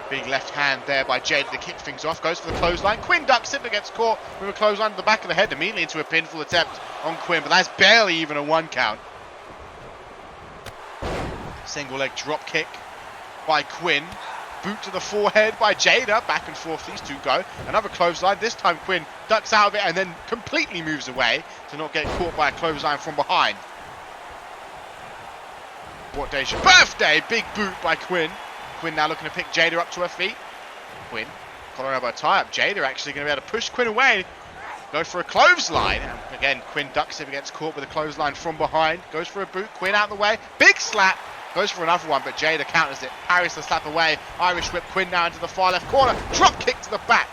[SPEAKER 1] Big left hand there by Jade to kick things off. Goes for the clothesline. Quinn ducks it but gets caught with a clothesline to the back of the head. Immediately into a pinfall attempt on Quinn. But that's barely even a 1 count. Single leg drop kick by Quinn. Boot to the forehead by Jada. Back and forth these two go. Another clothesline. This time Quinn ducks out of it and then completely moves away to not get caught by a clothesline from behind. What day's your birthday? Big boot by Quinn. Quinn now looking to pick Jada up to her feet. Quinn, collar elbow tie up. Jada actually going to be able to push Quinn away. Go for a clothesline. And again, Quinn ducks if he gets caught with a clothesline from behind. Goes for a boot. Quinn out of the way. Big slap. Goes for another one, but Jada counters it. Parries the slap away. Irish whip. Quinn now into the far left corner. Drop kick to the back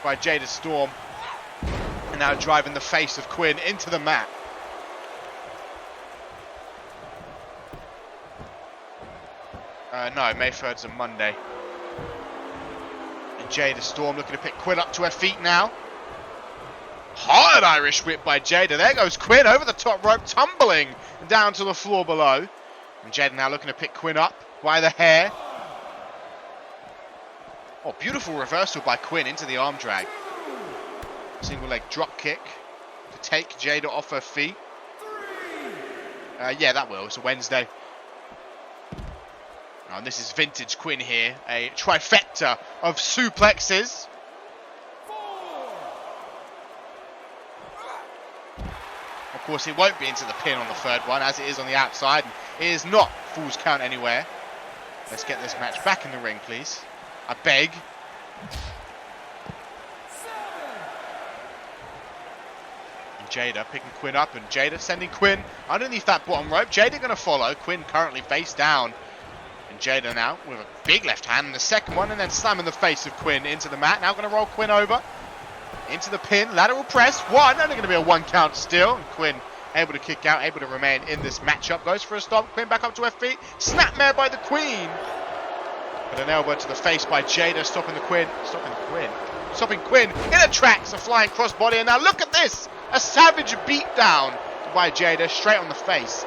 [SPEAKER 1] by Jada Storm. And now driving the face of Quinn into the mat. No, May 3rd's a Monday. And Jada Storm looking to pick Quinn up to her feet now. Hard Irish whip by Jada. There goes Quinn over the top rope, tumbling down to the floor below. And Jada now looking to pick Quinn up by the hair. Oh, beautiful reversal by Quinn into the arm drag. Single leg drop kick to take Jada off her feet. Yeah, that will. It's a Wednesday. And this is vintage Quinn here. A trifecta of suplexes. Of course, it won't be into the pin on the third one, as it is on the outside. It is not Fool's Count anywhere. Let's get this match back in the ring, please. I beg. And Jada picking Quinn up, and Jada sending Quinn underneath that bottom rope. Jada going to follow. Quinn currently face down. And Jada now with a big left hand in the second one, and then slamming the face of Quinn into the mat. Now going to roll Quinn over into the pin, lateral press, one, only going to be a 1 count still. And Quinn able to kick out, able to remain in this matchup. Goes for a stop, Quinn back up to her feet, snapmare by the Queen. But an elbow to the face by Jada, stopping Quinn in her tracks, a flying crossbody. And now look at this, a savage beatdown by Jada, straight on the face.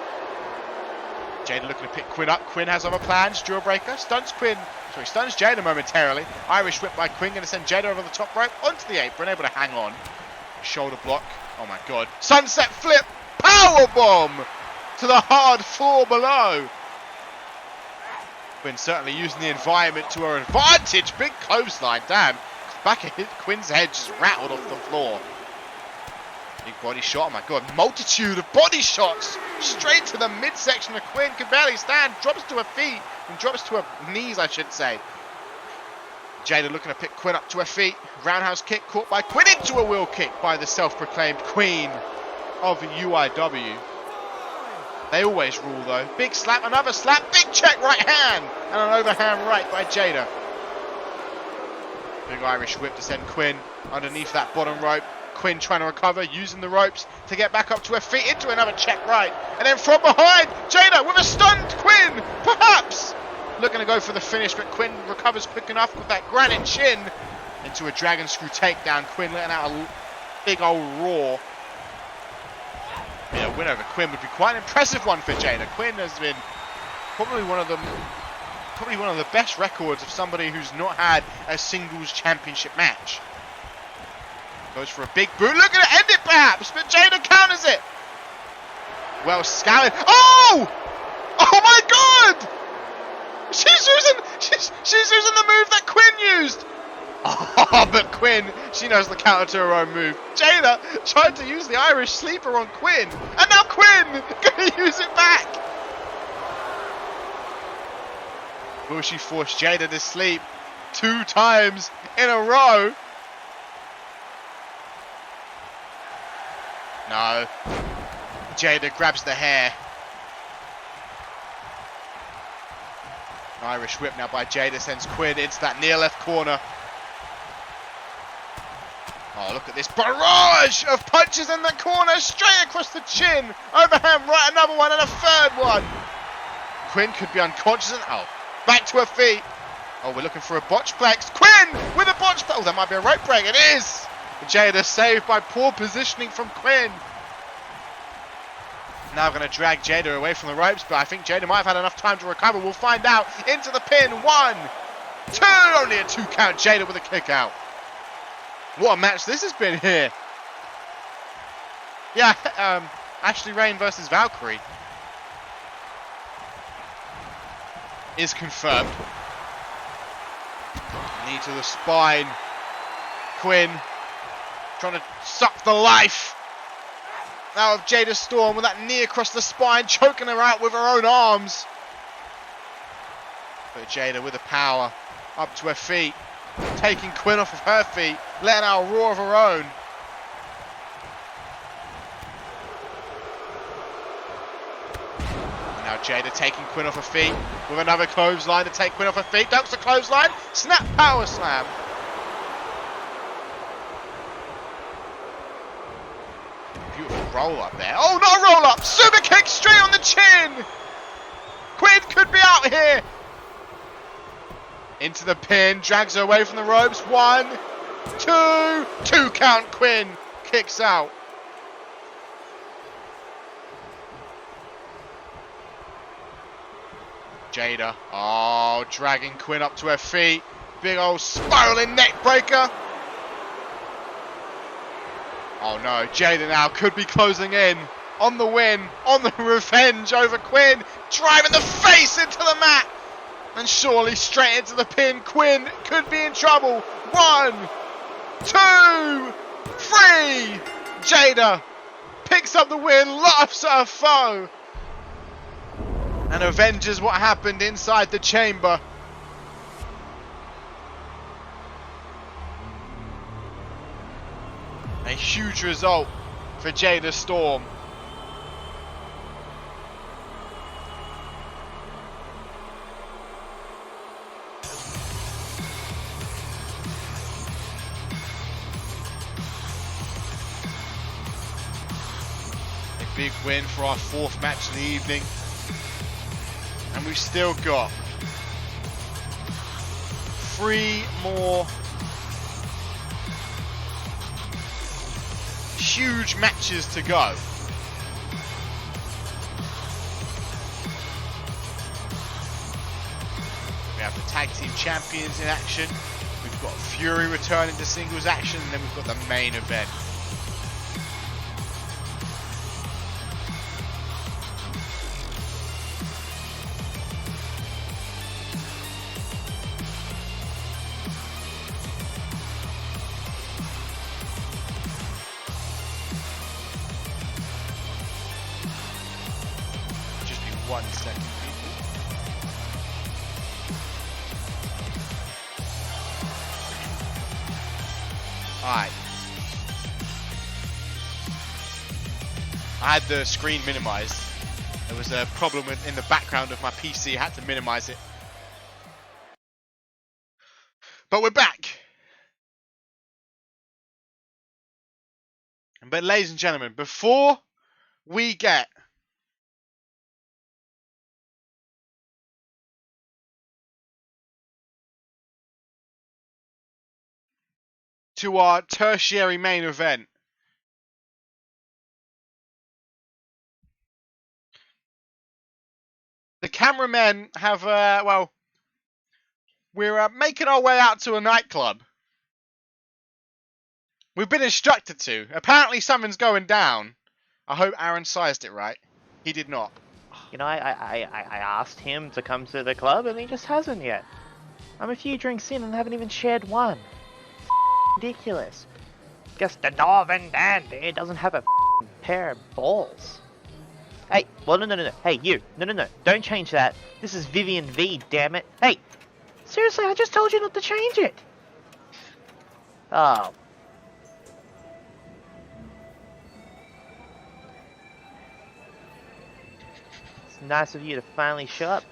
[SPEAKER 1] Jada looking to pick Quinn up. Quinn has other plans. Jawbreaker stuns Jada momentarily. Irish whip by Quinn, going to send Jada over the top rope onto the apron, able to hang on. Shoulder block. Oh my god. Sunset flip. Power bomb to the hard floor below. Quinn certainly using the environment to her advantage. Big clothesline. Damn. Back of Quinn's head just rattled off the floor. Big body shot, oh my god, multitude of body shots straight to the midsection of Quinn. Can barely stand, drops to her feet, and drops to her knees, I should say. Jada looking to pick Quinn up to her feet. Roundhouse kick caught by Quinn into a wheel kick by the self-proclaimed Queen of UIW. They always rule though. Big slap, another slap, big check right hand, and an overhand right by Jada. Big Irish whip to send Quinn underneath that bottom rope. Quinn trying to recover, using the ropes to get back up to her feet, into another check right. And then from behind, Jada with a stunned Quinn, perhaps. Looking to go for the finish, but Quinn recovers quick enough with that granite chin into a dragon screw takedown. Quinn letting out a big old roar. Yeah, a win over Quinn would be quite an impressive one for Jada. Quinn has been probably one of the best records of somebody who's not had a singles championship match. Goes for a big boot, looking to end it perhaps, but Jada counters it. Well scouted. Oh! Oh my god! She's using the move that Quinn used. Oh, but Quinn, she knows the counter to her own move. Jada tried to use the Irish sleeper on Quinn, and now Quinn gonna use it back. Will she force Jada to sleep 2 times in a row? No. Jada grabs the hair. Irish whip now by Jada sends Quinn into that near left corner. Oh, look at this barrage of punches in the corner, straight across the chin, overhand right, another one, and a third one. Quinn could be unconscious and back to her feet. Oh, we're looking for a botch plex. Quinn with a botch plex. Oh, that might be a rope break. It is. Jada saved by poor positioning from Quinn. Now going to drag Jada away from the ropes, but I think Jada might have had enough time to recover. We'll find out. Into the pin. 1, 2. Only a 2 count. Jada with a kick out. What a match this has been here. Yeah, Ashley Rain versus Valkyrie is confirmed. Knee to the spine. Quinn trying to suck the life out of Jada Storm with that knee across the spine, choking her out with her own arms. But Jada with the power up to her feet, taking Quinn off of her feet, letting out a roar of her own. And now Jada taking Quinn off her feet with another clothesline to take Quinn off her feet. Ducks the clothesline, snap power slam. Beautiful roll up there. Oh, not a roll up! Super kick straight on the chin! Quinn could be out here! Into the pin, drags her away from the ropes. 1, 2, 2 count. Quinn kicks out. Jada, oh, dragging Quinn up to her feet. Big old spiraling neck breaker. Oh no, Jada now could be closing in on the win, on the revenge over Quinn. Driving the face into the mat. And surely straight into the pin. Quinn could be in trouble. 1, 2, 3. Jada picks up the win, laughs at her foe, and avenges what happened inside the chamber. A huge result for Jada Storm. A big win for our 4th match of the evening. And we've still got 3 more huge matches to go. We have the tag team champions in action. We've got Fury returning to singles action, and then we've got the main event. Just be 1 second, people. Alright. I had the screen minimized. There was a problem in the background of my PC. I had to minimize it. But we're back. But ladies and gentlemen, before we get to our tertiary main event, the cameramen have, well, we're making our way out to a nightclub. We've been instructed to. Apparently something's going down. I hope Aaron sized it right. He did not.
[SPEAKER 2] You know, I asked him to come to the club and he just hasn't yet. I'm a few drinks in and haven't even shared one. Ridiculous. Guess the Northern Dandy doesn't have a pair of balls. Hey, well, no. Hey, you. No. Don't change that. This is Vivian V, damn it. Hey, seriously, I just told you not to change it. Oh. It's nice of you to finally show up.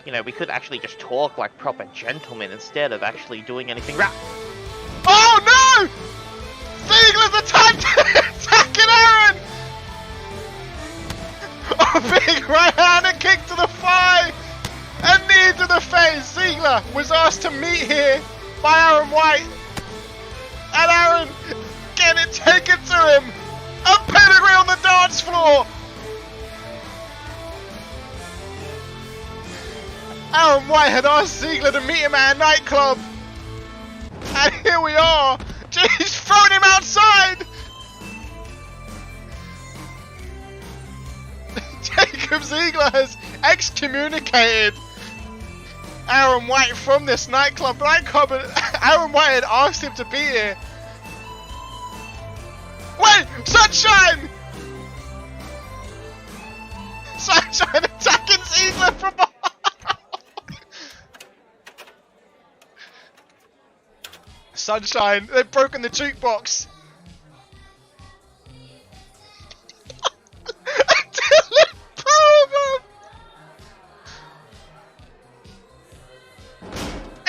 [SPEAKER 2] You know, we could actually just talk like proper gentlemen instead of actually doing anything right.
[SPEAKER 1] Oh no! Ziegler's attacking Aaron! A big right-handed kick to the thigh! A knee to the face! Ziegler was asked to meet here by Aaron White. And Aaron getting it taken to him! A pedigree on the dance floor! Aaron White had asked Ziegler to meet him at a nightclub. And here we are! He's thrown him outside! Jacob Ziegler has excommunicated Aaron White from this nightclub. Aaron White had asked him to be here. Wait! Sunshine! Sunshine attacking Ziegler from behind! Sunshine, they've broken the jukebox.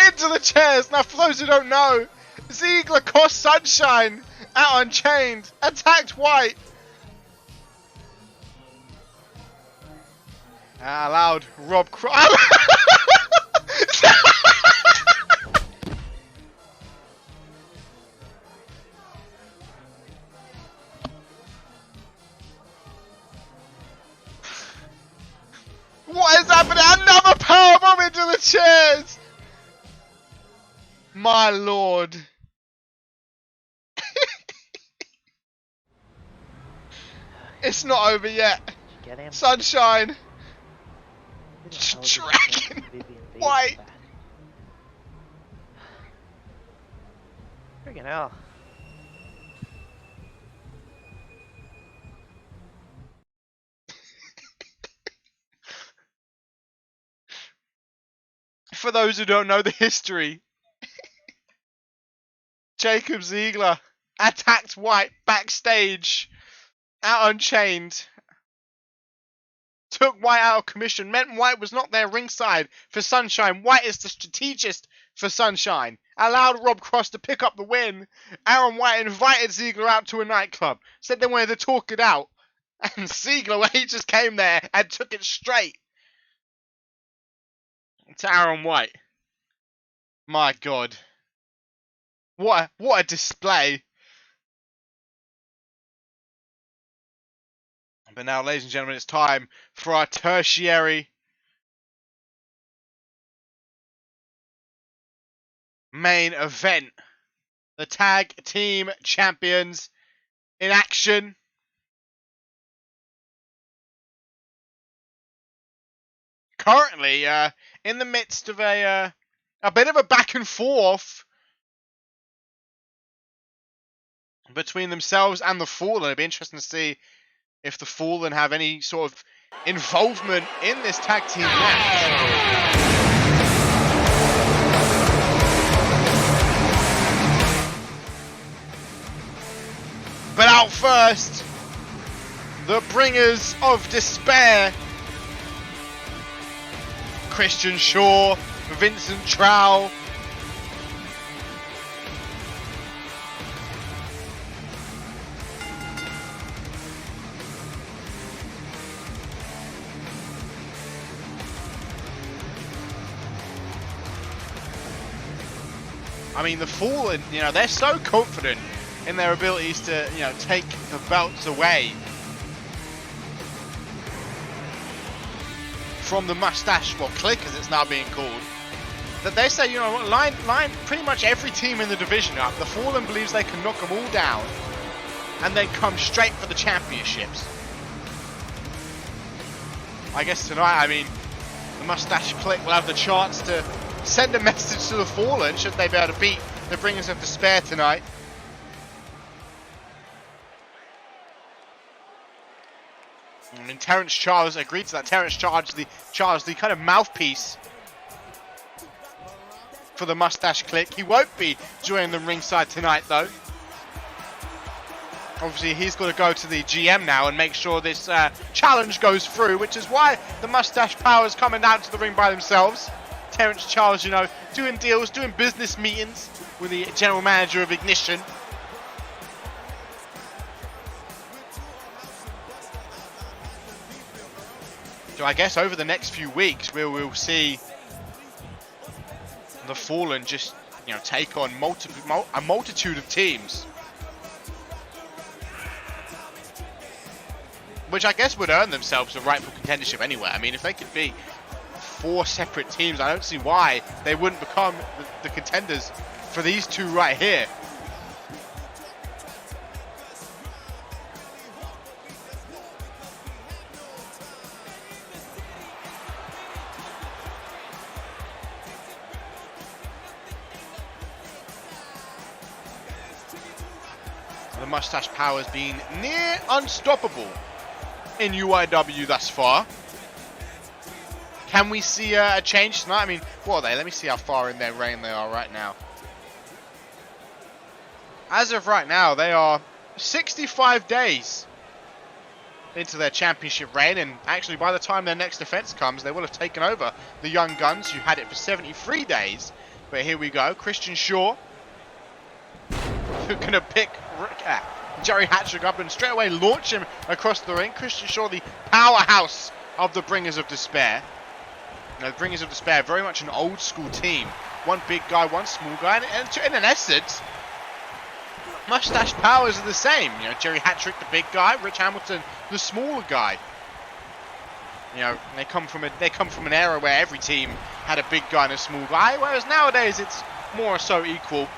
[SPEAKER 1] Into the chairs. Now, for those who don't know, Ziegler cost Sunshine out Unchained, attacked White. Allowed Rob What is happening? Another powerbomb into the chairs! My lord. It's not over yet.
[SPEAKER 2] Get him.
[SPEAKER 1] Sunshine. Dragon. White.
[SPEAKER 2] Friggin' hell.
[SPEAKER 1] For those who don't know the history, Jacob Ziegler attacked White backstage out Unchained. Took White out of commission, meant White was not there ringside for Sunshine. White is the strategist for Sunshine. Allowed Rob Cross to pick up the win. Aaron White invited Ziegler out to a nightclub. Said they wanted to talk it out. And Ziegler, he just came there and took it straight to Aaron White. My God. What a display. But now, ladies and gentlemen, it's time for our tertiary main event. The tag team champions in action. Currently, in the midst of a bit of a back and forth between themselves and the Fallen. It'd be interesting to see if the Fallen have any sort of involvement in this tag team match. But out first, the bringers of despair. Christian Shaw, Vincent Trow. I mean, the Fallen, you know, they're so confident in their abilities to, you know, take the belts away from the Mustache, well, Click as it's now being called, that they say, you know what, line pretty much every team in the division up. The Fallen believes they can knock them all down and then come straight for the championships. I guess tonight, I mean, the Mustache Clique will have the chance to send a message to the Fallen should they be able to beat the Bringers of Despair tonight. I mean, Terrence Charles agreed to that. Terrence Charles, the kind of mouthpiece for the Mustache Clique. He won't be joining them ringside tonight, though. Obviously, he's got to go to the GM now and make sure this challenge goes through, which is why the Mustache Powers coming down to the ring by themselves. Terrence Charles, you know, doing deals, doing business meetings with the general manager of Ignition. So I guess over the next few weeks, we'll see the Fallen just, you know, take on a multitude of teams, which I guess would earn themselves a rightful contendership anyway. I mean, if they could be 4 separate teams, I don't see why they wouldn't become the contenders for these two right here. The Mustache Powers being near unstoppable in UIW thus far. Can we see a change tonight? I mean, what are they? Let me see how far in their reign they are right now. As of right now, they are 65 days into their championship reign, and actually by the time their next defense comes, they will have taken over the Young Guns, who had it for 73 days. But here we go, Christian Shaw, who's going to pick Jerry Hattrick up and straight away launch him across the ring. Christian Shaw, the powerhouse of the Bringers of Despair. You know, the Bringers of Despair, very much an old school team. One big guy, one small guy, and in an essence, Mustache Powers are the same. You know, Jerry Hattrick, the big guy, Rich Hamilton, the smaller guy. You know, they come from an era where every team had a big guy and a small guy, whereas nowadays it's more or so equal.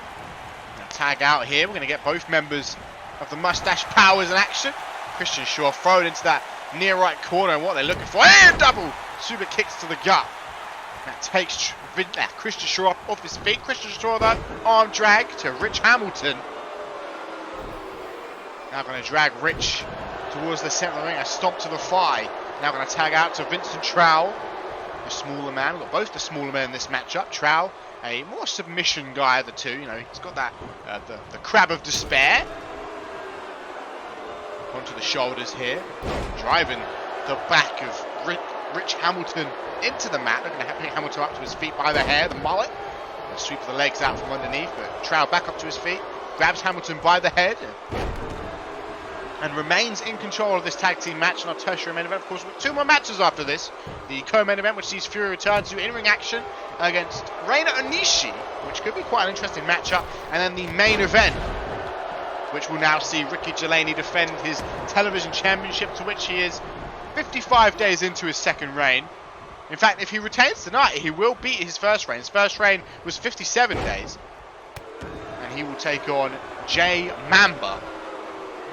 [SPEAKER 1] Tag out here. We're going to get both members of the Mustache Powers in action. Christian Shaw thrown into that near right corner, and what they're looking for, and double super kicks to the gut. That takes Christian Shaw off his feet. Christian Shaw, though, arm drag to Rich Hamilton. Now going to drag Rich towards the centre of the ring. A stomp to the thigh. Now going to tag out to Vincent Trowell, the smaller man. We've got both the smaller men in this matchup. Trowell, a more submission guy of the two. You know, he's got that the crab of despair onto the shoulders here, driving the back of Rich Hamilton into the mat. They're going to pick Hamilton up to his feet by the hair, the mullet, and sweep the legs out from underneath. But Trowell back up to his feet, grabs Hamilton by the head, and remains in control of this tag team match in our tertiary main event. Of course, with 2 more matches after this. The co-main event, which sees Fury return to in-ring action against Reina Onishi, which could be quite an interesting matchup. And then the main event, which will now see Ricky Delaney defend his television championship, to which he is 55 days into his second reign. In fact, if he retains tonight, he will beat his first reign. His first reign was 57 days. And he will take on Jay Mamba.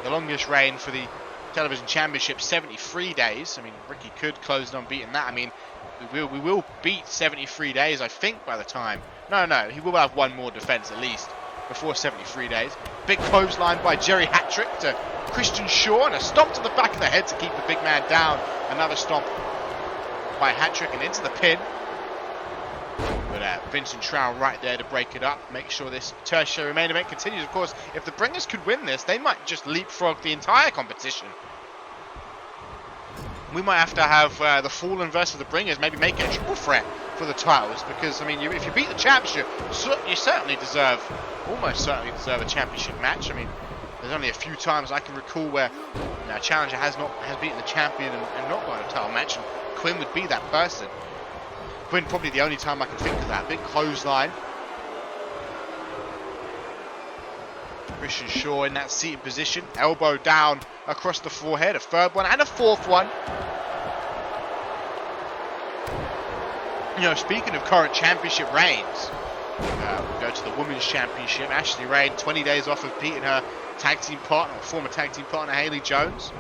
[SPEAKER 1] The longest reign for the television championship, 73 days. I mean, Ricky could close it unbeaten that. I mean, we will beat 73 days, I think, by the time. No, he will have one more defense at least before 73 days. Big clothesline by Jerry Hattrick to Christian Shaw, and a stomp to the back of the head to keep the big man down. Another stomp by Hattrick and into the pin. But Vincent Trowell right there to break it up, make sure this tertiary main event continues. Of course, if the Bringers could win this, they might just leapfrog the entire competition. We might have to have the Fallen versus the Bringers, maybe make it a triple threat for the titles, because, I mean, if you beat the championship, you certainly deserve, almost certainly deserve a championship match. I mean, there's only a few times I can recall where a challenger has beaten the champion and not won a title match, and Quinn would be that person. Quinn probably the only time I can think of that. Big clothesline. Christian Shaw in that seated position. Elbow down across the forehead. A third one and a fourth one. You know, speaking of current championship reigns, we go to the Women's Championship. Ashley Rain, 20 days off of beating her tag team partner, or former tag team partner Haley Jones.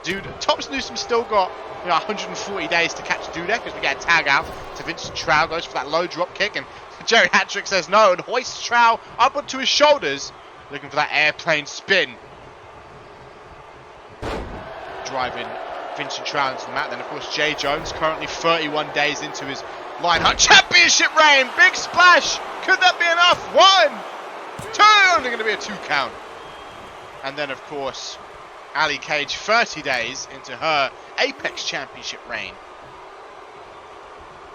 [SPEAKER 1] Dude, Tops Newsom still got 140 days to catch Dudek as we get a tag out to Vincent Trow, goes for that low drop kick, and Jerry Hattrick says no and hoists Trow up onto his shoulders, looking for that airplane spin. Driving Vincent Trow into the mat. Then of course Jay Jones, currently 31 days into his Lionheart Championship reign. Big splash. Could that be enough? 1, 2. Only going to be a 2 count. And then of course Ali Cage, 30 days into her Apex Championship reign.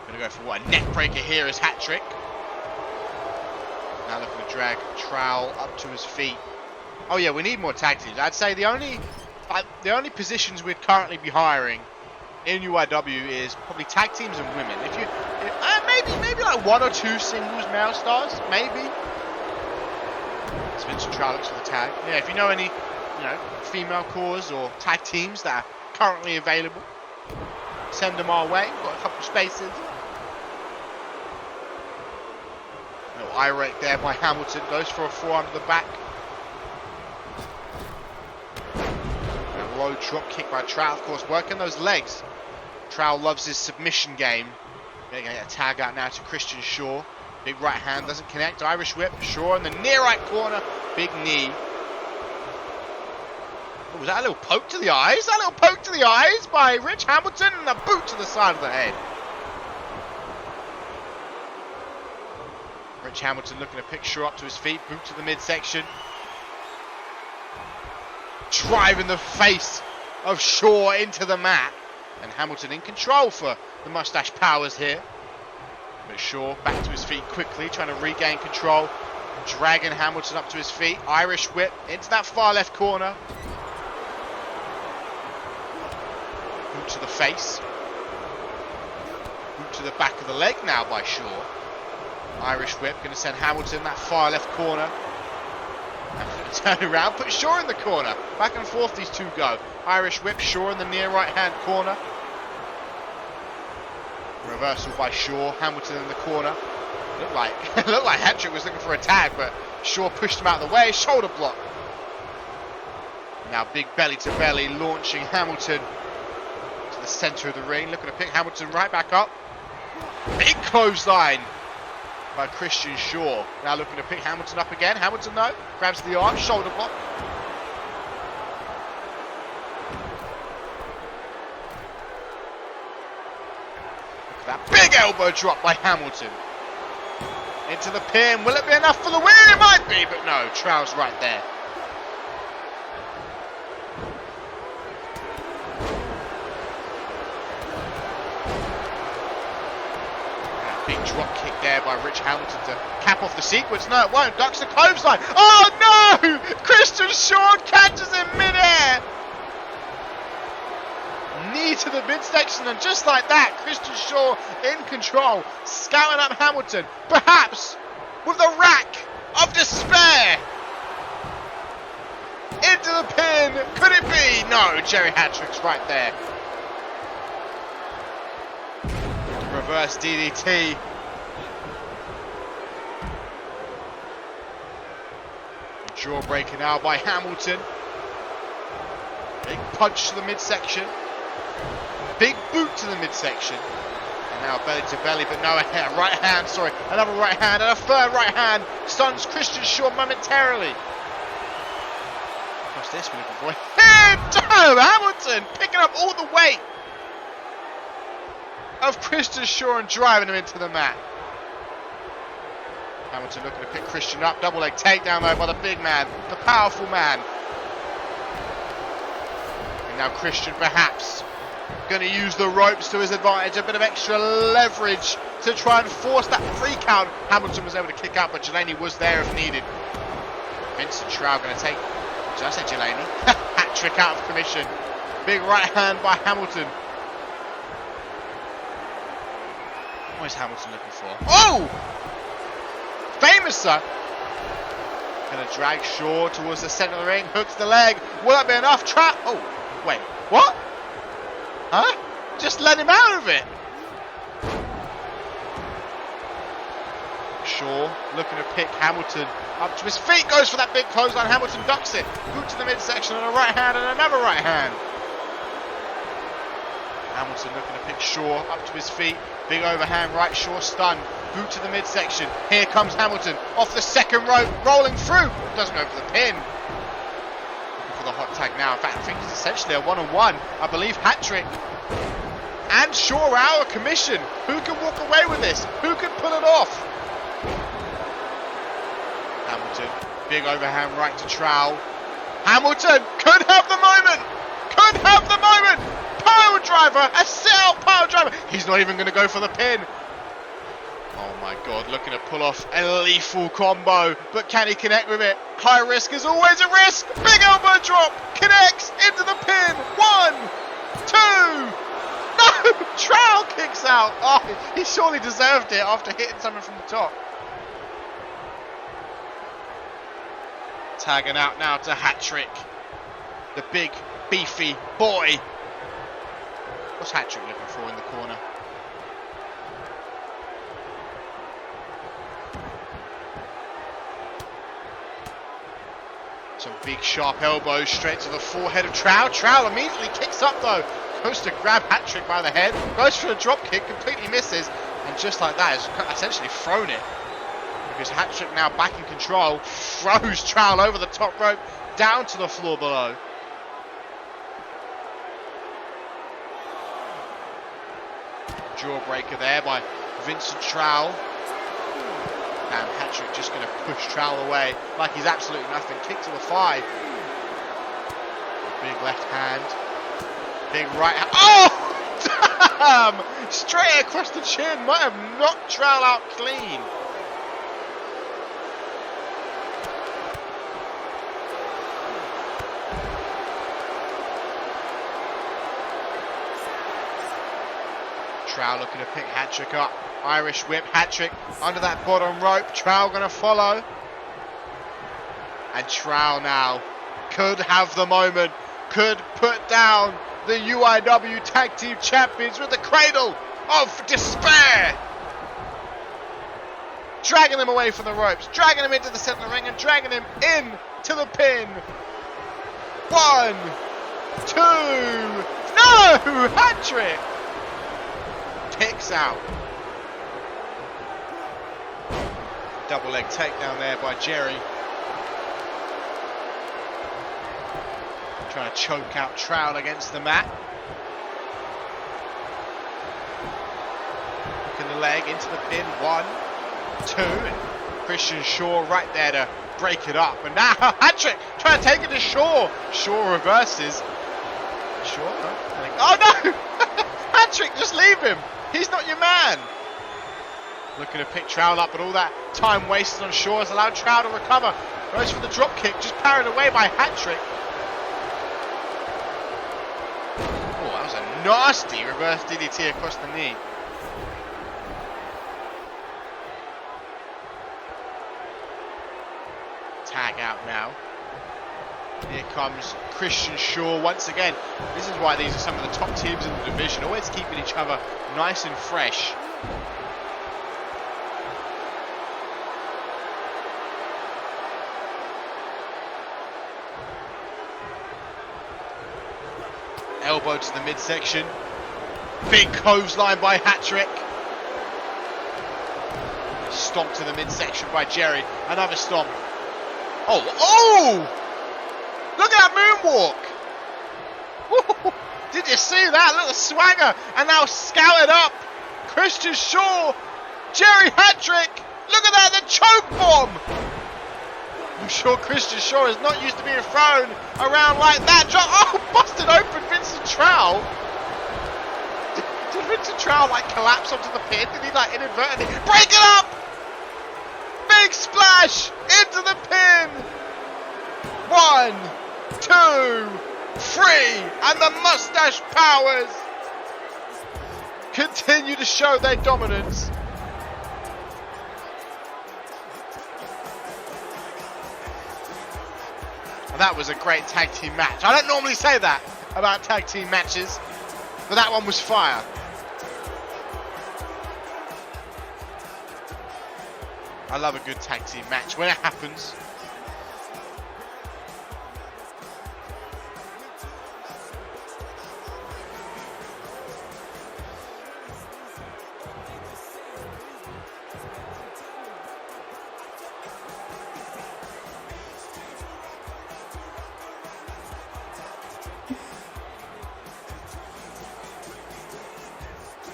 [SPEAKER 1] Going to go for what, a neck breaker here is Hattrick. Now looking to drag Trowell up to his feet. Oh yeah, we need more tag teams. I'd say the only positions we'd currently be hiring in UIW is probably tag teams and women. If you maybe like 1 or 2 singles male stars, maybe. Vincent Trow looks for the tag. Yeah, if you know any, female cores or tag teams that are currently available, send them our way. We've got a couple of spaces. No eye rake there by Hamilton. Goes for a forearm to the back. A low drop kick by Trow, of course, working those legs. Trow loves his submission game. They're going to get a tag out now to Christian Shaw. Big right hand doesn't connect. Irish whip. Shaw in the near right corner. Big knee. Oh, was that a little poke to the eyes? That little poke to the eyes by Rich Hamilton, and a boot to the side of the head. Rich Hamilton looking to pick Shaw up to his feet. Boot to the midsection. Driving the face of Shaw into the mat. And Hamilton in control for the Mustache Powers here. But Shaw back to his feet quickly, trying to regain control. Dragging Hamilton up to his feet. Irish whip into that far left corner. Boot to the face. Boot to the back of the leg now by Shaw. Irish whip, going to send Hamilton that far left corner. Turn around, put Shaw in the corner. Back and forth these two go. Irish whip, Shaw in the near right hand corner. Reversal by Shaw, Hamilton in the corner. Looked like Hattrick was looking for a tag, but Shaw pushed him out of the way. Shoulder block. Now big belly to belly, launching Hamilton to the centre of the ring. Looking to pick Hamilton right back up. Big clothesline by Christian Shaw. Now looking to pick Hamilton up again. Hamilton though, grabs the arm, shoulder block. Look at that big elbow drop by Hamilton. Into the pin. Will it be enough for the win? It might be, but no. Trow's right there. Big drop kick there by Rich Hamilton to cap off the sequence. No, it won't. Ducks the clothesline. Oh no! Christian Shaw catches him midair. Knee to the midsection, and just like that, Christian Shaw in control, scouting up Hamilton, perhaps with the rack of despair. Into the pin. Could it be? No, Jerry Hattrick's right there. Reverse DDT. Jawbreaker now by Hamilton. Big punch to the midsection. Big boot to the midsection. And now belly to belly, but no, right hand, sorry. Another right hand and a third right hand. Stuns Christian Shaw momentarily. What's this we're looking for? Hamilton picking up all the weight of Christian Shaw and driving him into the mat. Hamilton looking to pick Christian up. Double leg takedown though by the big man, the powerful man. And now Christian perhaps going to use the ropes to his advantage. A bit of extra leverage to try and force that 3 count. Hamilton was able to kick out, but Jelani was there if needed. Vincent Trow going to take, did I say Jelani? Hat-trick out of commission. Big right hand by Hamilton. What is Hamilton looking for? Oh! Famous, sir. Going to drag Shaw towards the centre of the ring. Hooks the leg. Will that be enough? Trap. Oh, wait. What? Huh? Just let him out of it. Shaw looking to pick Hamilton up to his feet, goes for that big clothesline. Hamilton ducks it, boot to the midsection and a right hand and another right hand. Hamilton looking to pick Shaw up to his feet, big overhand right, Shaw stunned, boot to the midsection. Here comes Hamilton off the second rope, rolling through, doesn't go for the pin. Looking for the hot tag now. In fact, I think it's essentially a one-on-one. I believe Hat-Trick and Shaw are out of commission. Who can walk away with this? Who can pull it off? Hamilton, big overhand right to Trowell. Hamilton could have the moment. Could have the moment. Pile driver, a sit-out pile driver. He's not even going to go for the pin. Oh my God, looking to pull off a lethal combo, but can he connect with it? High risk is always a risk. Big elbow drop, connects into the pin. 1, 2. No! Trowell kicks out. Oh, he surely deserved it after hitting something from the top. Tagging out now to Hat-Trick. The big, beefy boy. What's Hat-Trick looking for in the corner? Some big sharp elbows straight to the forehead of Trowell. Trowell immediately kicks up though. Goes to grab Hat-Trick by the head, goes for a drop kick, completely misses, and just like that has essentially thrown it. Because Hat-Trick now back in control, throws Trowell over the top rope, down to the floor below. Jawbreaker there by Vincent Trowell. And Hat-Trick just going to push Trowell away like he's absolutely nothing. Kick to the 5. Big left hand. Big right hand. Oh! Damn! Straight across the chin. Might have knocked Trowell out clean. Trowell looking to pick Hat-Trick up. Irish whip, Hat-Trick under that bottom rope. Trowell going to follow. And Trowell now could have the moment. Could put down the UIW Tag Team Champions with the cradle of despair. Dragging him away from the ropes. Dragging him into the center of the ring and dragging him in to the pin. 1, 2. No! Hat-Trick! Kicks out. Double leg takedown there by Jerry. Trying to choke out Trowell against the mat. Hooking the leg into the pin. 1, 2. And Christian Shaw right there to break it up. And now Hat-Trick trying to take it to Shaw. Shaw reverses. Shaw? Oh no! Hat-Trick, just leave him. He's not your man. Looking to pick Trowell up, but all that time wasted on Shaw has allowed Trowell to recover. Goes for the drop kick, just parried away by Hat-Trick. Oh, that was a nasty reverse DDT across the knee. Tag out now. Here comes Christian Shaw once again. This is why these are some of the top teams in the division, always keeping each other nice and fresh. Elbow to the midsection. Big clothesline by Hat-Trick. Stomp to the midsection by Jerry. Another stomp. Oh! Look at that moonwalk! Woo! Did you see that? Look at the swagger! And now scouted up! Christian Shaw! Jerry Hat-Trick! Look at that, the choke bomb! I'm sure Christian Shaw is not used to being thrown around like that. Oh, busted open Vincent Trowell! Did Vincent Trowell like collapse onto the pin? Did he like inadvertently break it up? Big splash into the pin! 1, 2, 3, and the Mustache Powers continue to show their dominance. And that was a great tag team match. I don't normally say that about tag team matches, but that one was fire. I love a good tag team match when it happens.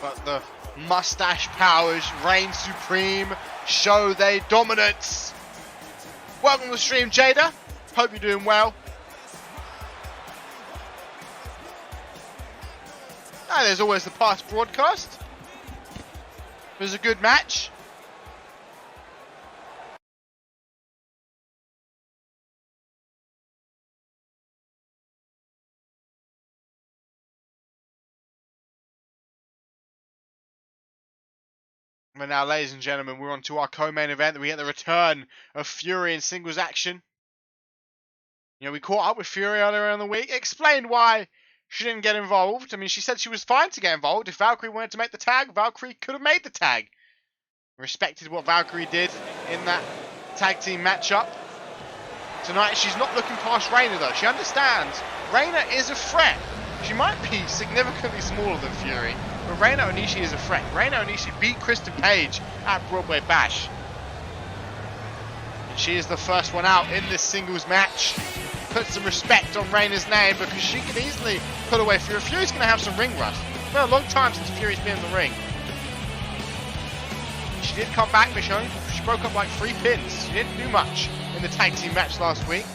[SPEAKER 1] But the mustache powers reign supreme, show their dominance. Welcome to the stream, Jada. Hope you're doing well. Ah, there's always the past broadcast. It was a good match. But now, ladies and gentlemen, we're on to our co-main event. We get the return of Fury in singles action. You know, we caught up with Fury earlier in the week, explained why she didn't get involved. I mean, she said she was fine to get involved. If Valkyrie wanted to make the tag, Valkyrie could have made the tag. Respected what Valkyrie did in that tag team matchup. Tonight, she's not looking past Reina, though. She understands Reina is a threat. She might be significantly smaller than Fury, but Reina Onishi is a threat. Reina Onishi beat Kristen Cage at Broadway Bash. And she is the first one out in this singles match. Put some respect on Reina's name because she can easily put away Fury. Fury's going to have some ring rust. It's been a long time since Fury's been in the ring. She did come back, Michonne. She broke up like 3 pins. She didn't do much in the tag team match last week.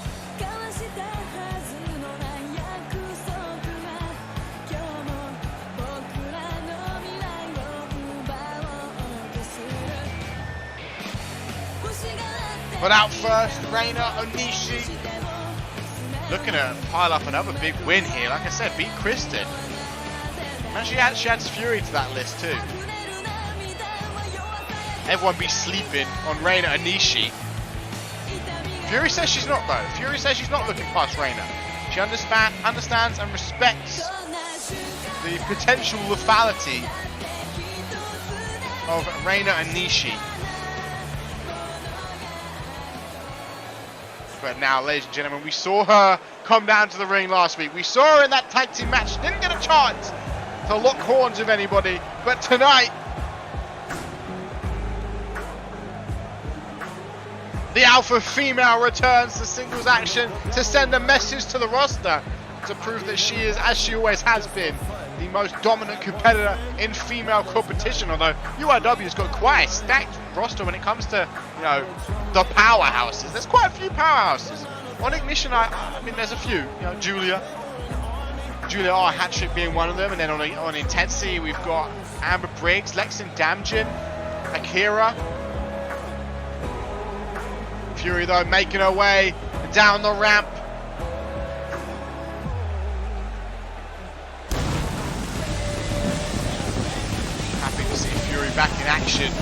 [SPEAKER 1] But out first, Reina Onishi. Looking to pile up another big win here. Like I said, beat Kristen. And she adds Fury to that list too. Everyone be sleeping on Reina Onishi. Fury says she's not though. Fury says she's not looking past Reina. She understands and respects the potential lethality of Reina Onishi. But now, ladies and gentlemen, we saw her come down to the ring last week. We saw her in that tag team match. She didn't get a chance to lock horns with anybody. But tonight, the alpha female returns to singles action to send a message to the roster to prove that she is, as she always has been, the most dominant competitor in female competition. Although UIW's got quite a stacked roster when it comes to, you know, the powerhouses. There's quite a few powerhouses. On Ignition, I mean, there's a few. You know, Julia R. Hattrick being one of them, and then on Intensity we've got Amber Briggs, Lexin Damjin, Akira. Fury though making her way down the ramp. Happy to see Fury back in action.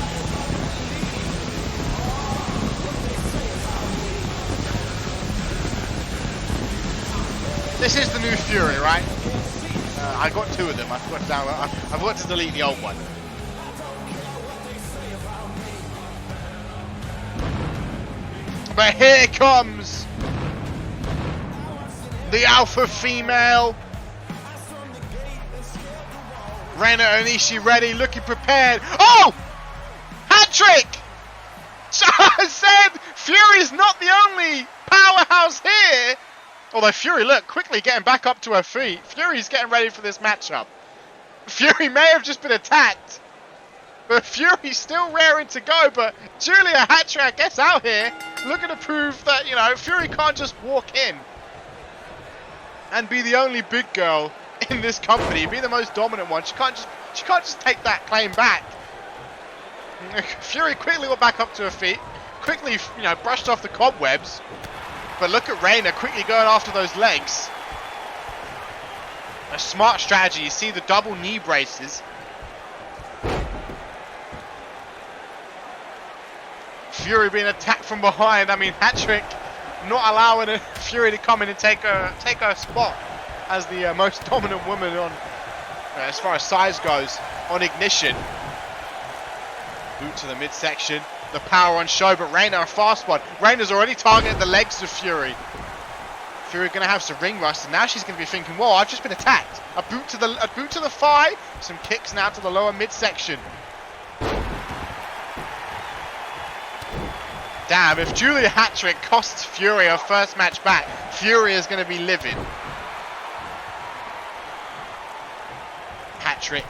[SPEAKER 1] This is the new Fury, right? I got 2 of them. I forgot to download. I forgot to delete the old one. But here comes the alpha female. Reina Onishi ready, looking prepared. Oh! Hat trick! So I said Fury's not the only powerhouse here. Although Fury, look, quickly getting back up to her feet. Fury's getting ready for this matchup. Fury may have just been attacked, but Fury's still raring to go. But Julia Hattrick gets out here, looking to prove that, you know, Fury can't just walk in and be the only big girl in this company, be the most dominant one. She can't just take that claim back. Fury quickly got back up to her feet, quickly, you know, brushed off the cobwebs. But look at Reina quickly going after those legs. A smart strategy. You see the double knee braces. Fury being attacked from behind. I mean, Hattrick not allowing Fury to come in and take her spot as the most dominant woman on, as far as size goes, on Ignition. Boot to the midsection. The power on show, but Reina a fast one. Reina's already targeted the legs of Fury. Fury going to have some ring rust, and now she's going to be thinking, whoa, I've just been attacked. A boot to the thigh. Some kicks now to the lower midsection. Damn, if Julia hat-trick costs Fury her first match back, Fury is going to be livid. Hat-trick.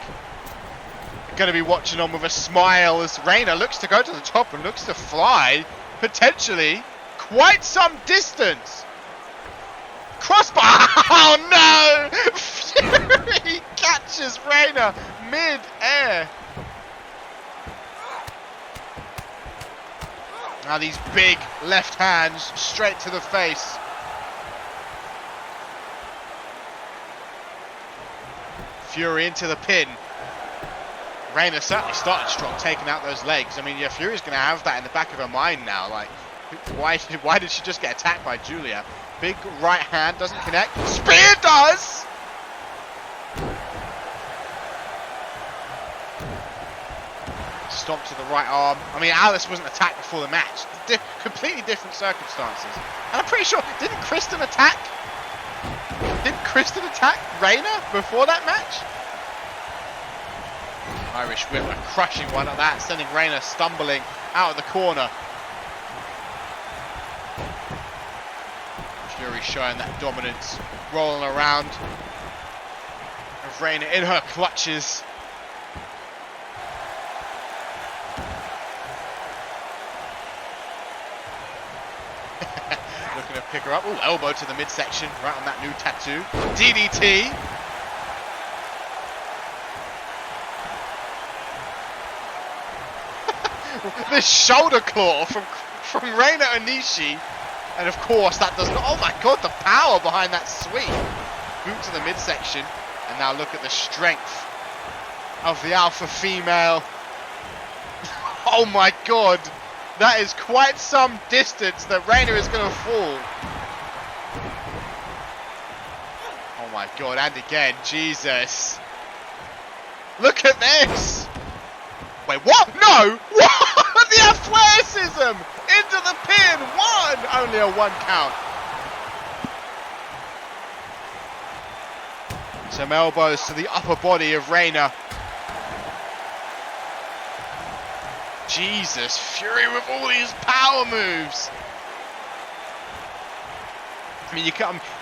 [SPEAKER 1] Going to be watching on with a smile as Reina looks to go to the top and looks to fly, potentially, quite some distance. Crossbar! Oh no! Fury catches Reina mid-air. Now these big left hands straight to the face. Fury into the pin. Reina certainly started strong, taking out those legs. I mean, yeah, Fury's going to have that in the back of her mind now. Like, why did she just get attacked by Julia? Big right hand doesn't connect. Spear does! Stomp to the right arm. I mean, Alice wasn't attacked before the match. Completely different circumstances. And I'm pretty sure, didn't Kristen attack Reina before that match? Irish whip, a crushing one at that, sending Reina stumbling out of the corner. Fury showing that dominance, rolling around. Of Reina in her clutches. Looking to pick her up. Ooh, elbow to the midsection, right on that new tattoo. DDT. This shoulder claw from Reina Onishi. And of course that does not, oh my god, the power behind that sweep. Boot to the midsection. And now look at the strength of the alpha female. Oh my god. That is quite some distance that Reina is going to fall. Oh my god, and again, Jesus. Look at this. Wait, what? No! What? The athleticism! Into the pin! One! Only a 1 count. Some elbows to the upper body of Reina. Jesus, Fury with all these power moves. I mean,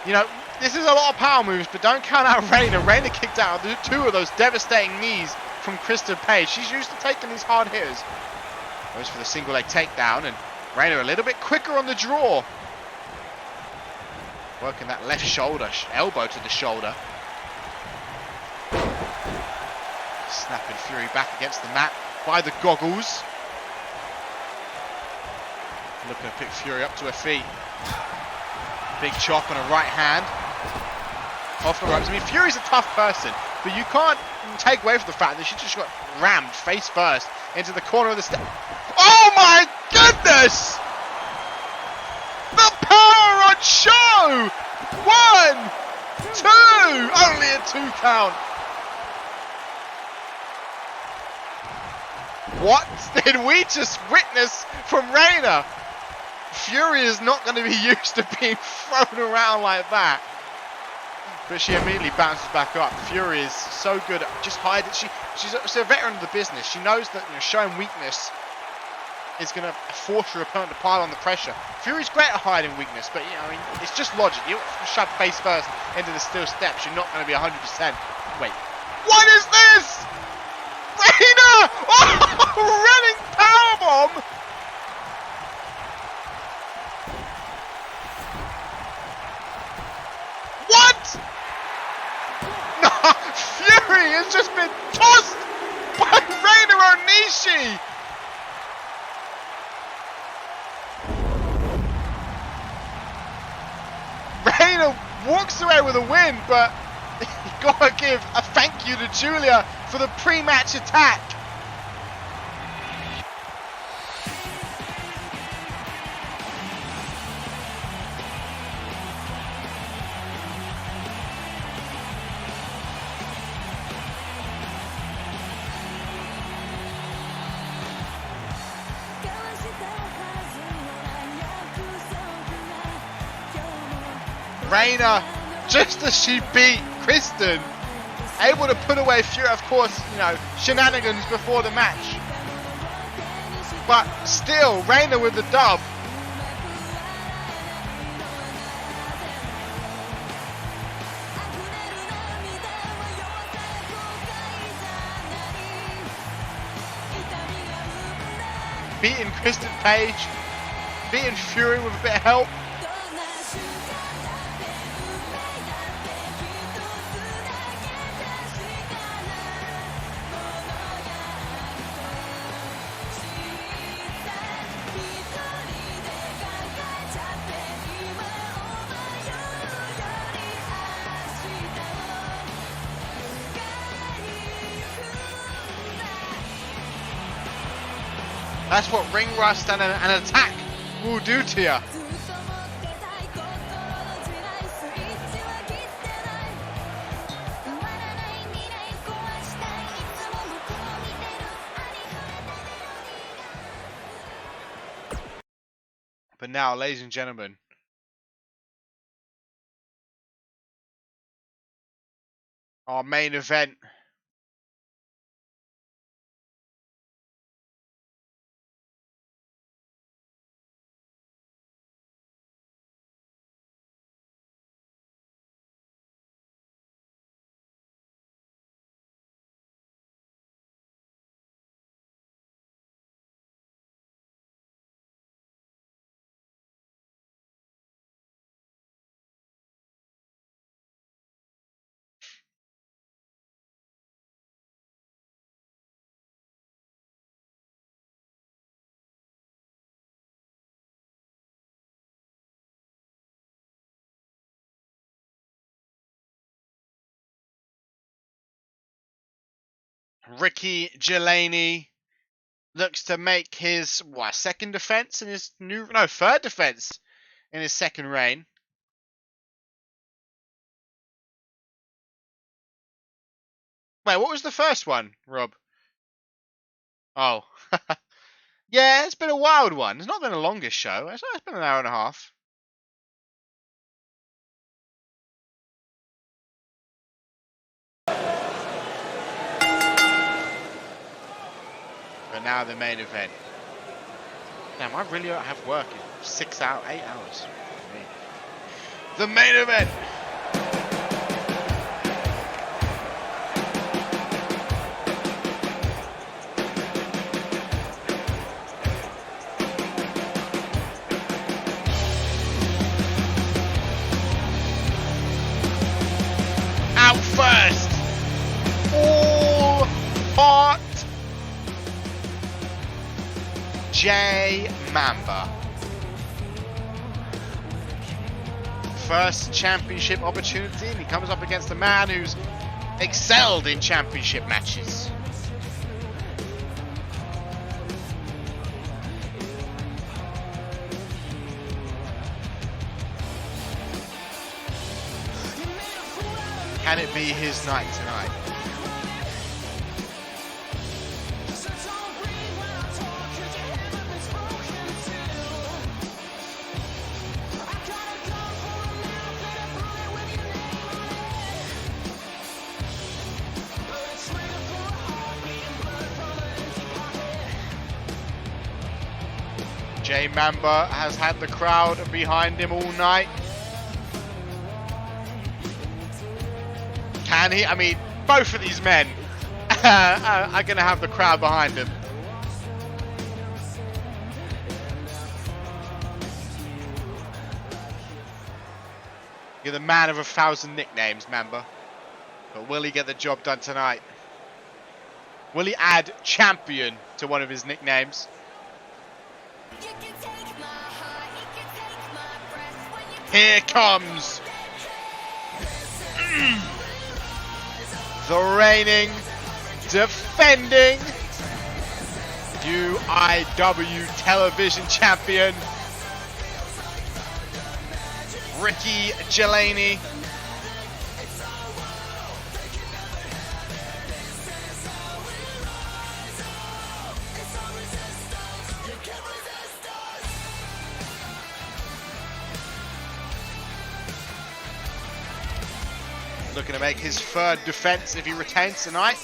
[SPEAKER 1] you know, this is a lot of power moves, but don't count out Reina. Reina kicked out 2 of those devastating knees from Kristen Page. She's used to taking these hard hitters. Goes for the single leg takedown, and Reina a little bit quicker on the draw. Working that left shoulder, elbow to the shoulder. Snapping Fury back against the mat by the goggles. Looking to pick Fury up to her feet. Big chop on a right hand. Off the ropes. I mean, Fury's a tough person, but you can't take away from the fact that she just got rammed face first into the corner of the step. Oh my goodness! The power on show! 1, 2! Only a 2 count. What did we just witness from Reina? Fury is not going to be used to being thrown around like that. But she immediately bounces back up. Fury is so good at just hiding. She's a veteran of the business. She knows that, you know, showing weakness is going to force your opponent to pile on the pressure. Fury's great at hiding weakness, but you know, I mean, it's just logic. You shove face first into the steel steps, you're not going to be 100%. Wait, what is this? Reina! Oh, running powerbomb! What? No, Fury has just been tossed by Reina Onishi. Reina walks away with a win, but you gotta give a thank you to Julia for the pre-match attack. Reina, just as she beat Kristen, able to put away Fury. Of course, you know, shenanigans before the match. But still, Reina with the dub. Beating Kristen Page, beating Fury with a bit of help. That's what ring rust and an attack will do to you. But now, ladies and gentlemen, our main event. Ricky Delaney looks to make his second defense in his third defense in his second reign. Wait, what was the first one, Rob? Oh, yeah, it's been a wild one. It's not been the longest show. It's been an hour and a half. But now the main event. Damn, I really don't have work in 8 hours. The main event. Out first. All part. J Mamba. First championship opportunity, and he comes up against a man who's excelled in championship matches. Can it be his night tonight? J Mamba has had the crowd behind him all night. Can he? I mean, both of these men are going to have the crowd behind them. You're the man of 1,000 nicknames, Mamba. But will he get the job done tonight? Will he add champion to one of his nicknames? Here comes the reigning, defending UIW television champion, Ricky Delaney. looking to make his third defense if he retains tonight.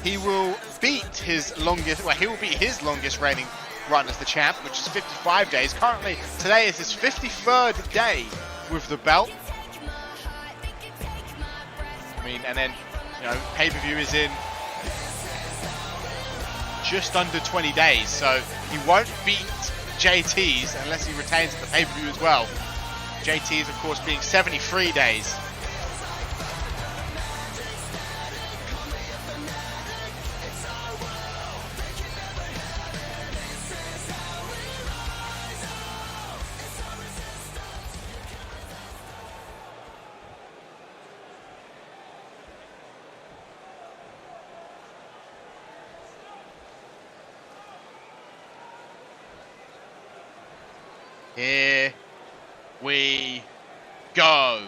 [SPEAKER 1] He will beat his longest, well, he will beat his longest reigning run as the champ, which is 55 days. Currently, today is his 53rd day with the belt. I mean, and then, you know, pay-per-view is in just under 20 days, so he won't beat JT's unless he retains at the pay-per-view as well. JT's, of course, being 73 days. Here we go.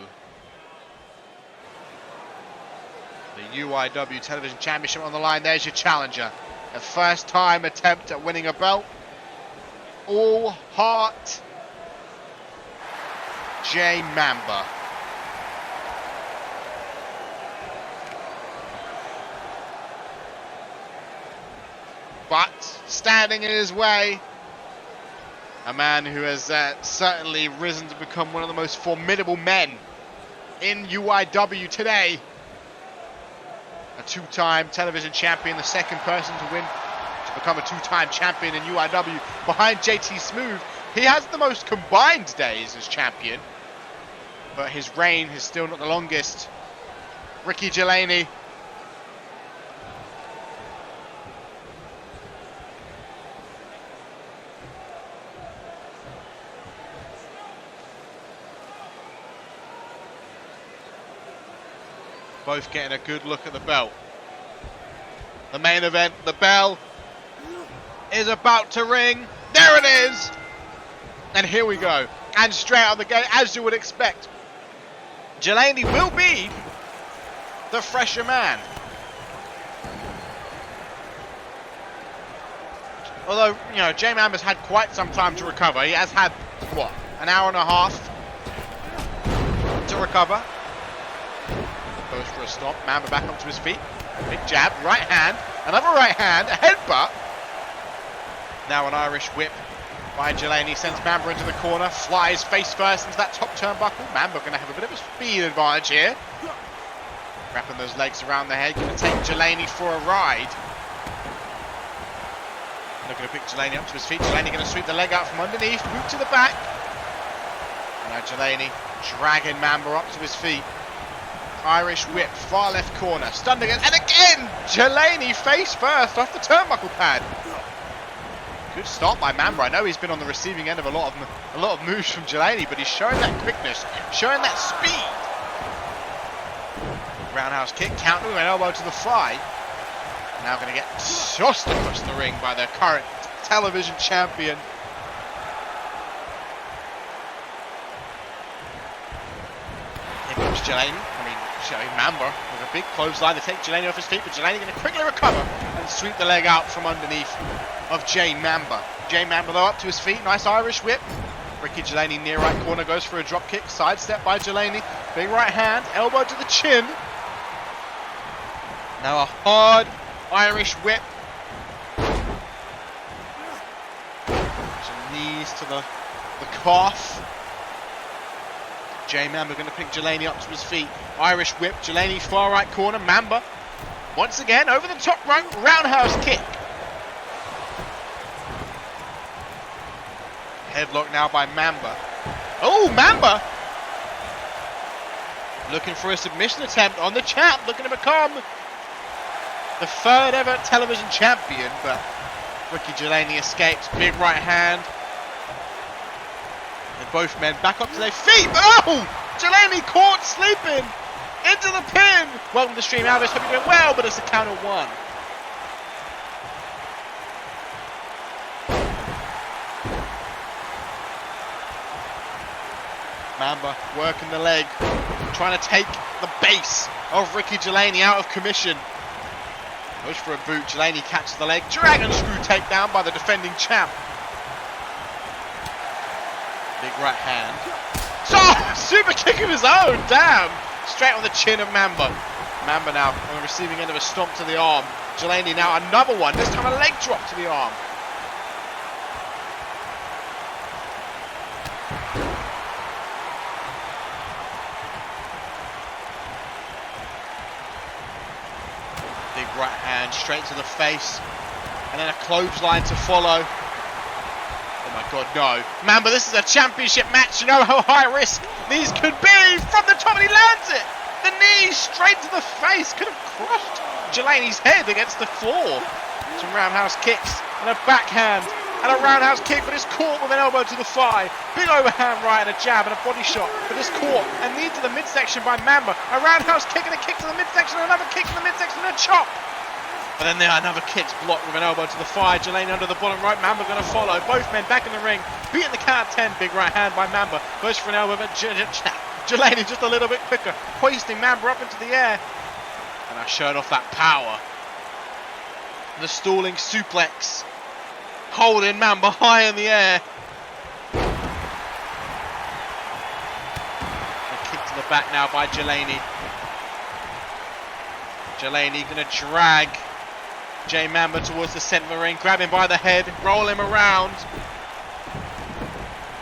[SPEAKER 1] The UIW Television Championship on the line. There's your challenger. A first time attempt at winning a belt. All Heart J Mamba. But standing in his way, a man who has certainly risen to become one of the most formidable men in UIW today. A two-time television champion, the second person to win, to become a two-time champion in UIW behind JT Smooth. He has the most combined days as champion, but his reign is still not the longest. Ricky Delaney. Both getting a good look at the belt. The main event, the bell is about to ring. There it is! And here we go. And straight out the gate, as you would expect, Delaney will be the fresher man. Although, you know, J-Man has had quite some time to recover. He has had, what, an hour and a half to recover. Goes for a stop. Mamba back onto his feet. Big jab. Right hand. Another right hand. A headbutt. Now an Irish whip by Delaney. Sends Mamba into the corner. Flies face first into that top turnbuckle. Mamba going to have a bit of a speed advantage here. Wrapping those legs around the head. Going to take Delaney for a ride. Looking to pick Delaney up to his feet. Delaney going to sweep the leg out from underneath. Boot to the back. Now Delaney dragging Mamba up to his feet. Irish whip, far left corner, stunned again, and again! Delaney face first off the turnbuckle pad. Good start by Mamba. I know he's been on the receiving end of a lot of moves from Delaney, but he's showing that quickness, showing that speed. Roundhouse kick, counter with an elbow to the thigh. Now going to get tossed across the ring by their current television champion. Here comes Delaney. Showing Mamba with a big clothesline to take Delaney off his feet, but Delaney going to quickly recover and sweep the leg out from underneath of J Mamba. J Mamba though up to his feet, nice Irish whip. Ricky Delaney near right corner goes for a drop kick, sidestep by Delaney, big right hand, elbow to the chin. Now a hard Irish whip. Some knees to the calf. J Mamba going to pick Delaney up to his feet. Irish whip, Delaney far right corner. Mamba once again over the top rope, roundhouse kick. Headlock now by Mamba. Oh, Mamba looking for a submission attempt on the champ, looking to become the third ever television champion, but Ricky Delaney escapes. Big right hand. And both men back up to their feet. Oh! Delaney caught sleeping into the pin. Welcome to the stream, Alvis. Hope you're doing well, but it's a count of one. Mamba working the leg, trying to take the base of Ricky Delaney out of commission. Goes for a boot. Delaney catches the leg. Dragon screw takedown by the defending champ. Big right hand. So, super kick of his own, damn! straight on the chin of Mamba. Mamba now on the receiving end of a stomp to the arm. Delaney now another one, this time a leg drop to the arm. Big right hand straight to the face, and then a clothesline to follow. Oh my god, no. Mamba, this is a championship match. You know how high risk these could be. From the top, and he lands it. The knee straight to the face. Could have crushed Delaney's head against the floor. Some roundhouse kicks and a backhand and a roundhouse kick, but it's caught with an elbow to the thigh. Big overhand right and a jab and a body shot, but it's caught and knee to the midsection by Mamba. A roundhouse kick and a kick to the midsection, and another kick to the midsection and a chop. But then there are another kicks blocked with an elbow to the thigh. Delaney under the bottom right. Mamba going to follow. Both men back in the ring. Beating the count of 10. Big right hand by Mamba. Goes for an elbow, but Delaney just a little bit quicker. Hoisting Mamba up into the air. And I showed off that power. The stalling suplex. Holding Mamba high in the air. A kick to the back now by Delaney. Delaney going to drag J Mamba towards the centre of the ring, grab him by the head, roll him around,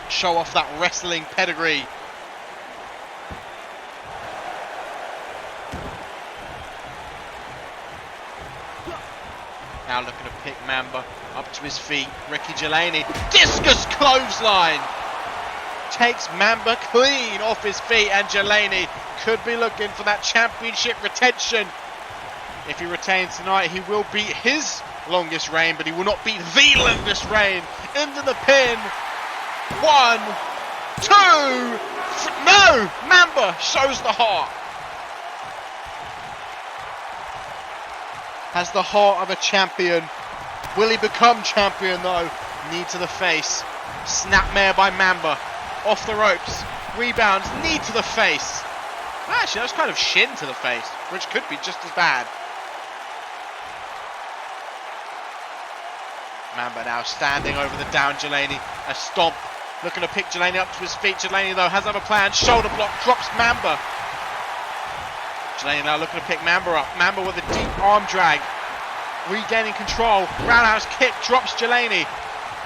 [SPEAKER 1] show off that wrestling pedigree. Now looking to pick Mamba up to his feet. Ricky Delaney, discus clothesline, takes Mamba clean off his feet, and Delaney could be looking for that championship retention. If he retains tonight, he will beat his longest reign, but he will not beat the longest reign. Into the pin. 1, 2, no! Mamba shows the heart. Has the heart of a champion. Will he become champion though? Knee to the face. Snapmare by Mamba. Off the ropes. Rebounds. Knee to the face. Actually, that was kind of shin to the face, which could be just as bad. Mamba now standing over the down Delaney. A stomp. Looking to pick Delaney up to his feet. Delaney though has another plan. Shoulder block. Drops Mamba. Delaney now looking to pick Mamba up. Mamba with a deep arm drag. Regaining control. Roundhouse kick. Drops Delaney.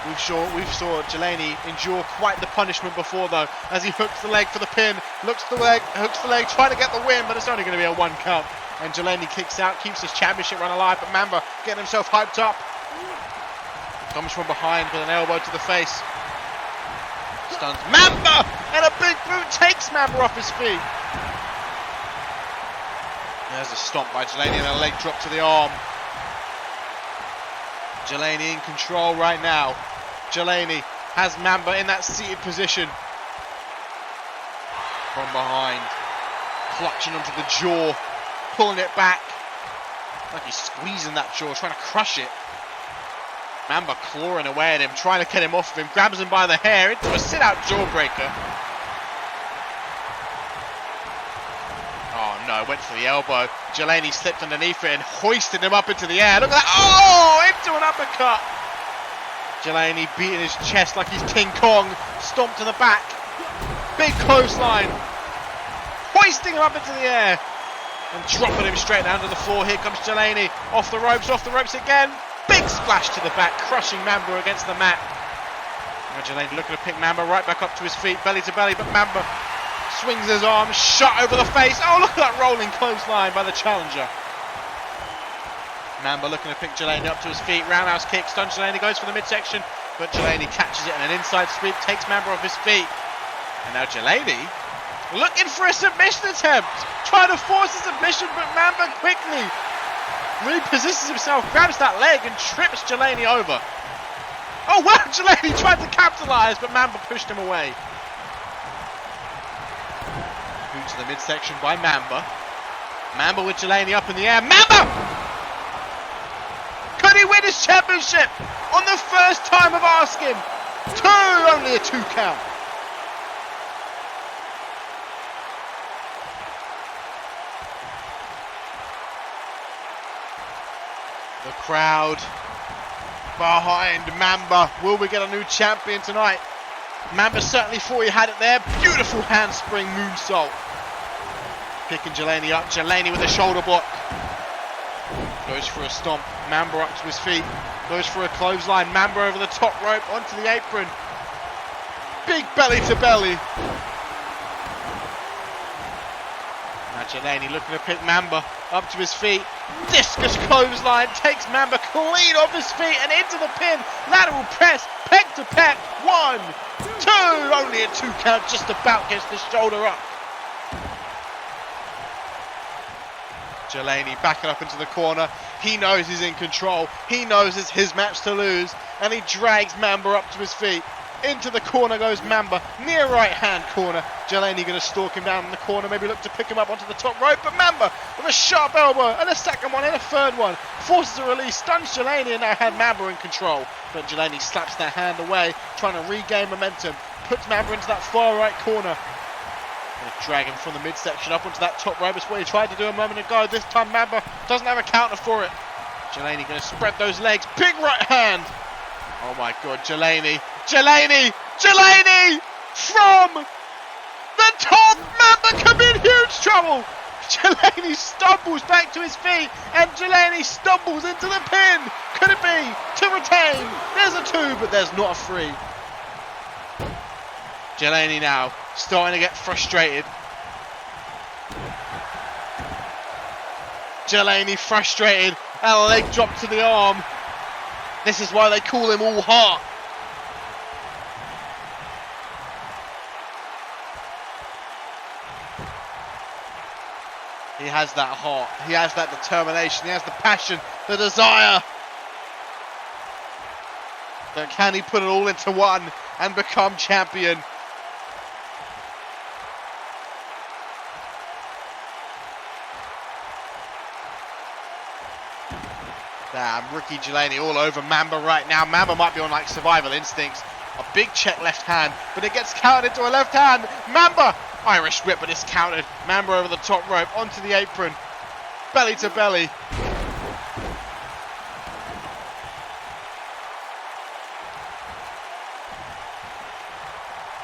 [SPEAKER 1] We saw Delaney endure quite the punishment before though, as he hooks the leg for the pin. Hooks the leg, trying to get the win, but it's only going to be a 1 count. And Delaney kicks out, keeps his championship run alive, but Mamba getting himself hyped up. Comes from behind with an elbow to the face. Stuns Mamba, and a big boot takes Mamba off his feet. There's a stomp by Delaney and a leg drop to the arm. Delaney in control right now. Delaney has Mamba in that seated position. From behind, clutching onto the jaw, pulling it back. Like he's squeezing that jaw, trying to crush it. Mamba clawing away at him, trying to get him off of him, grabs him by the hair into a sit-out jawbreaker. Oh no, went for the elbow. Delaney slipped underneath it and hoisted him up into the air. Look at that, oh, into an uppercut. Delaney beating his chest like he's King Kong, stomped to the back. Big clothesline, hoisting him up into the air and dropping him straight down to the floor. Here comes Delaney, off the ropes again. Big splash to the back, crushing Mamba against the mat. Now Delaney looking to pick Mamba right back up to his feet, belly to belly, but Mamba swings his arm, shot over the face. Oh, look at that rolling clothesline by the challenger. Mamba looking to pick Delaney up to his feet, roundhouse kick, stuns Delaney, goes for the midsection, but Delaney catches it in an inside sweep, takes Mamba off his feet. And now Delaney looking for a submission attempt, trying to force a submission, but Mamba quickly repositions himself, grabs that leg and trips Delaney over. Oh wow, Delaney tried to capitalise, but Mamba pushed him away. Boot to the midsection by Mamba. Mamba with Delaney up in the air. Mamba! Could he win his championship on the first time of asking? Only a 2 count. The crowd behind Mamba. Will we get a new champion tonight? Mamba certainly thought he had it there. Beautiful handspring moonsault. Picking Delaney up. Delaney with a shoulder block. Goes for a stomp. Mamba up to his feet. Goes for a clothesline. Mamba over the top rope onto the apron. Big belly to belly. Now Delaney looking to pick Mamba up to his feet. Discus clothesline takes Mamba clean off his feet and into the pin. Lateral press. Peg to peg. 1, 2. Only a 2 count. Just about gets the shoulder up. Delaney backing up into the corner. He knows he's in control. He knows it's his match to lose. And he drags Mamba up to his feet. Into the corner goes Mamba. Near right hand corner. Delaney going to stalk him down in the corner. Maybe look to pick him up onto the top rope. But Mamba with a sharp elbow. And a second one and a third one. Forces a release. Stuns Delaney and now had Mamba in control. But Delaney slaps that hand away. Trying to regain momentum. Puts Mamba into that far right corner. Drag him from the midsection up onto that top rope. That's what he tried to do a moment ago. This time Mamba doesn't have a counter for it. Delaney going to spread those legs. Big right hand. Oh my god, Delaney. Delaney! Delaney! From the top! Mamba could be in huge trouble! Delaney stumbles back to his feet and Delaney stumbles into the pin. Could it be to retain? There's a 2, but there's not a 3. Delaney now starting to get frustrated. Delaney frustrated. And a leg drop to the arm. This is why they call him All Heart. He has that heart. He has that determination. He has the passion, the desire. But can he put it all into one and become champion? Damn, Ricky Delaney all over Mamba right now. Mamba might be on like survival instincts. A big check left hand, but it gets countered into a left hand. Mamba! Irish whip, but it's countered. Mamba over the top rope, onto the apron. Belly to belly.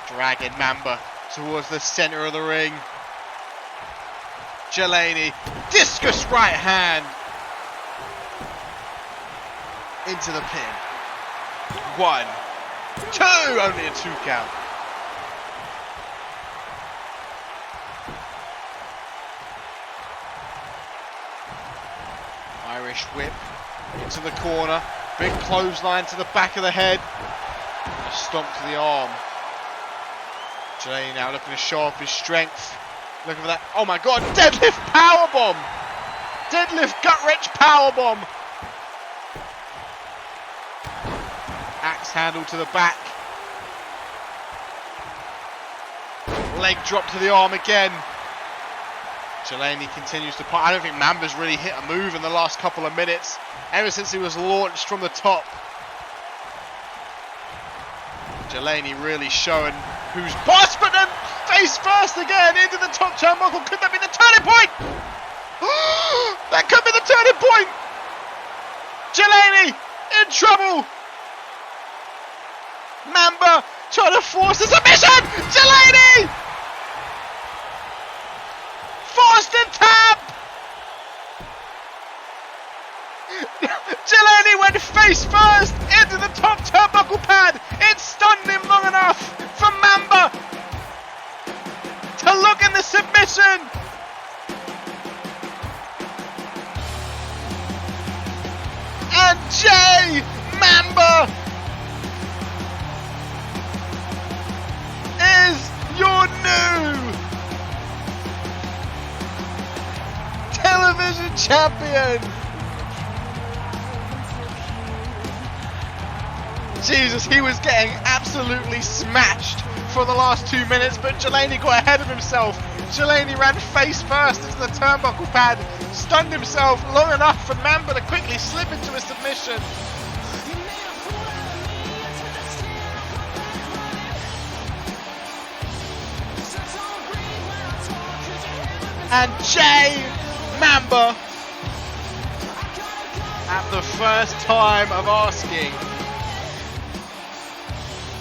[SPEAKER 1] Dragging Mamba towards the center of the ring. Delaney, discus right hand. Into the pin. 1, 2, only a 2 count. Irish whip into the corner. Big clothesline to the back of the head. A stomp to the arm. Delaney now looking to show off his strength. Looking for that. Oh my god, deadlift powerbomb! Deadlift gut-wrench powerbomb! Axe handle to the back. Leg drop to the arm again. Delaney continues to I don't think Mamba's really hit a move in the last couple of minutes. Ever since he was launched from the top. Delaney really showing who's boss, but then face first again into the top turnbuckle. Could that be the turning point? That could be the turning point. Delaney in trouble. Mamba trying to force a submission. Delaney forced the tap. Delaney went face first into the top turnbuckle pad. It stunned him long enough for Mamba to look in the submission. And Jay Mamba is your new television champion. Jesus, he was getting absolutely smashed for the last 2 minutes, but Delaney got ahead of himself. Delaney ran face first into the turnbuckle pad, stunned himself long enough for Mamba to quickly slip into a submission. And Jay Mamba, at the first time of asking,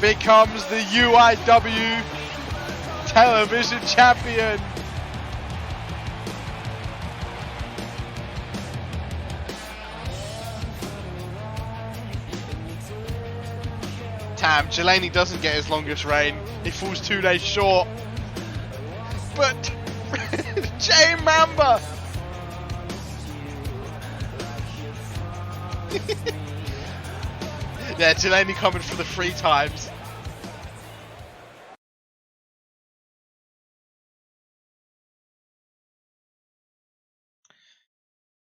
[SPEAKER 1] becomes the UIW television champion. Damn, Delaney doesn't get his longest reign. He falls 2 days short. But Jay Mamba. Yeah, Delaney coming for the 3 times.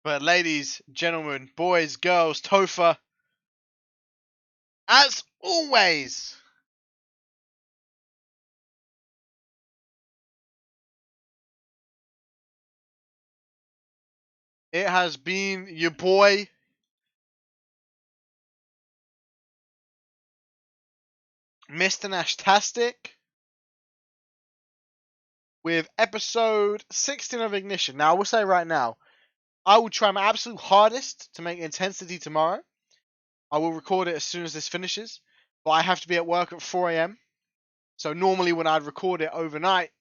[SPEAKER 1] But ladies, gentlemen, boys, girls, Topher, as always, it has been your boy, Mr. Nashtastic, with episode 16 of Ignition. Now, I will say right now, I will try my absolute hardest to make intensity tomorrow. I will record it as soon as this finishes, but I have to be at work at 4 a.m. So normally when I'd record it overnight,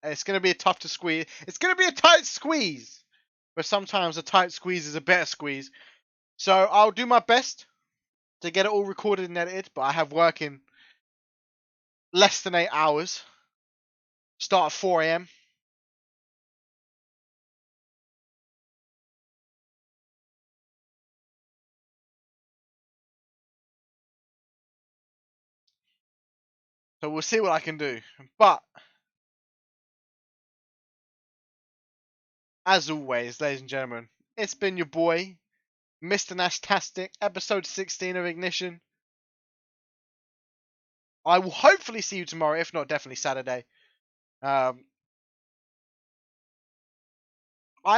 [SPEAKER 1] it's going to be tough to squeeze. It's going to be a tight squeeze, but sometimes a tight squeeze is a better squeeze. So I'll do my best to get it all recorded and edited, but I have work in less than 8 hours. Start at 4 a.m. So we'll see what I can do. But as always, ladies and gentlemen, it's been your boy, Mr. Nashtastic, episode 16 of Ignition. I will hopefully see you tomorrow, if not definitely Saturday. I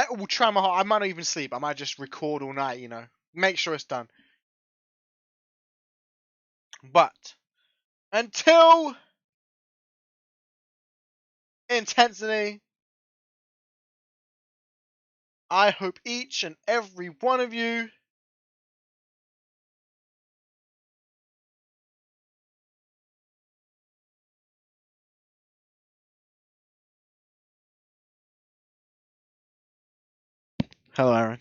[SPEAKER 1] will try my heart. I might not even sleep. I might just record all night, you know. Make sure it's done. But until intensity, I hope each and every one of you Hello, Aaron.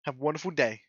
[SPEAKER 1] Have a wonderful day.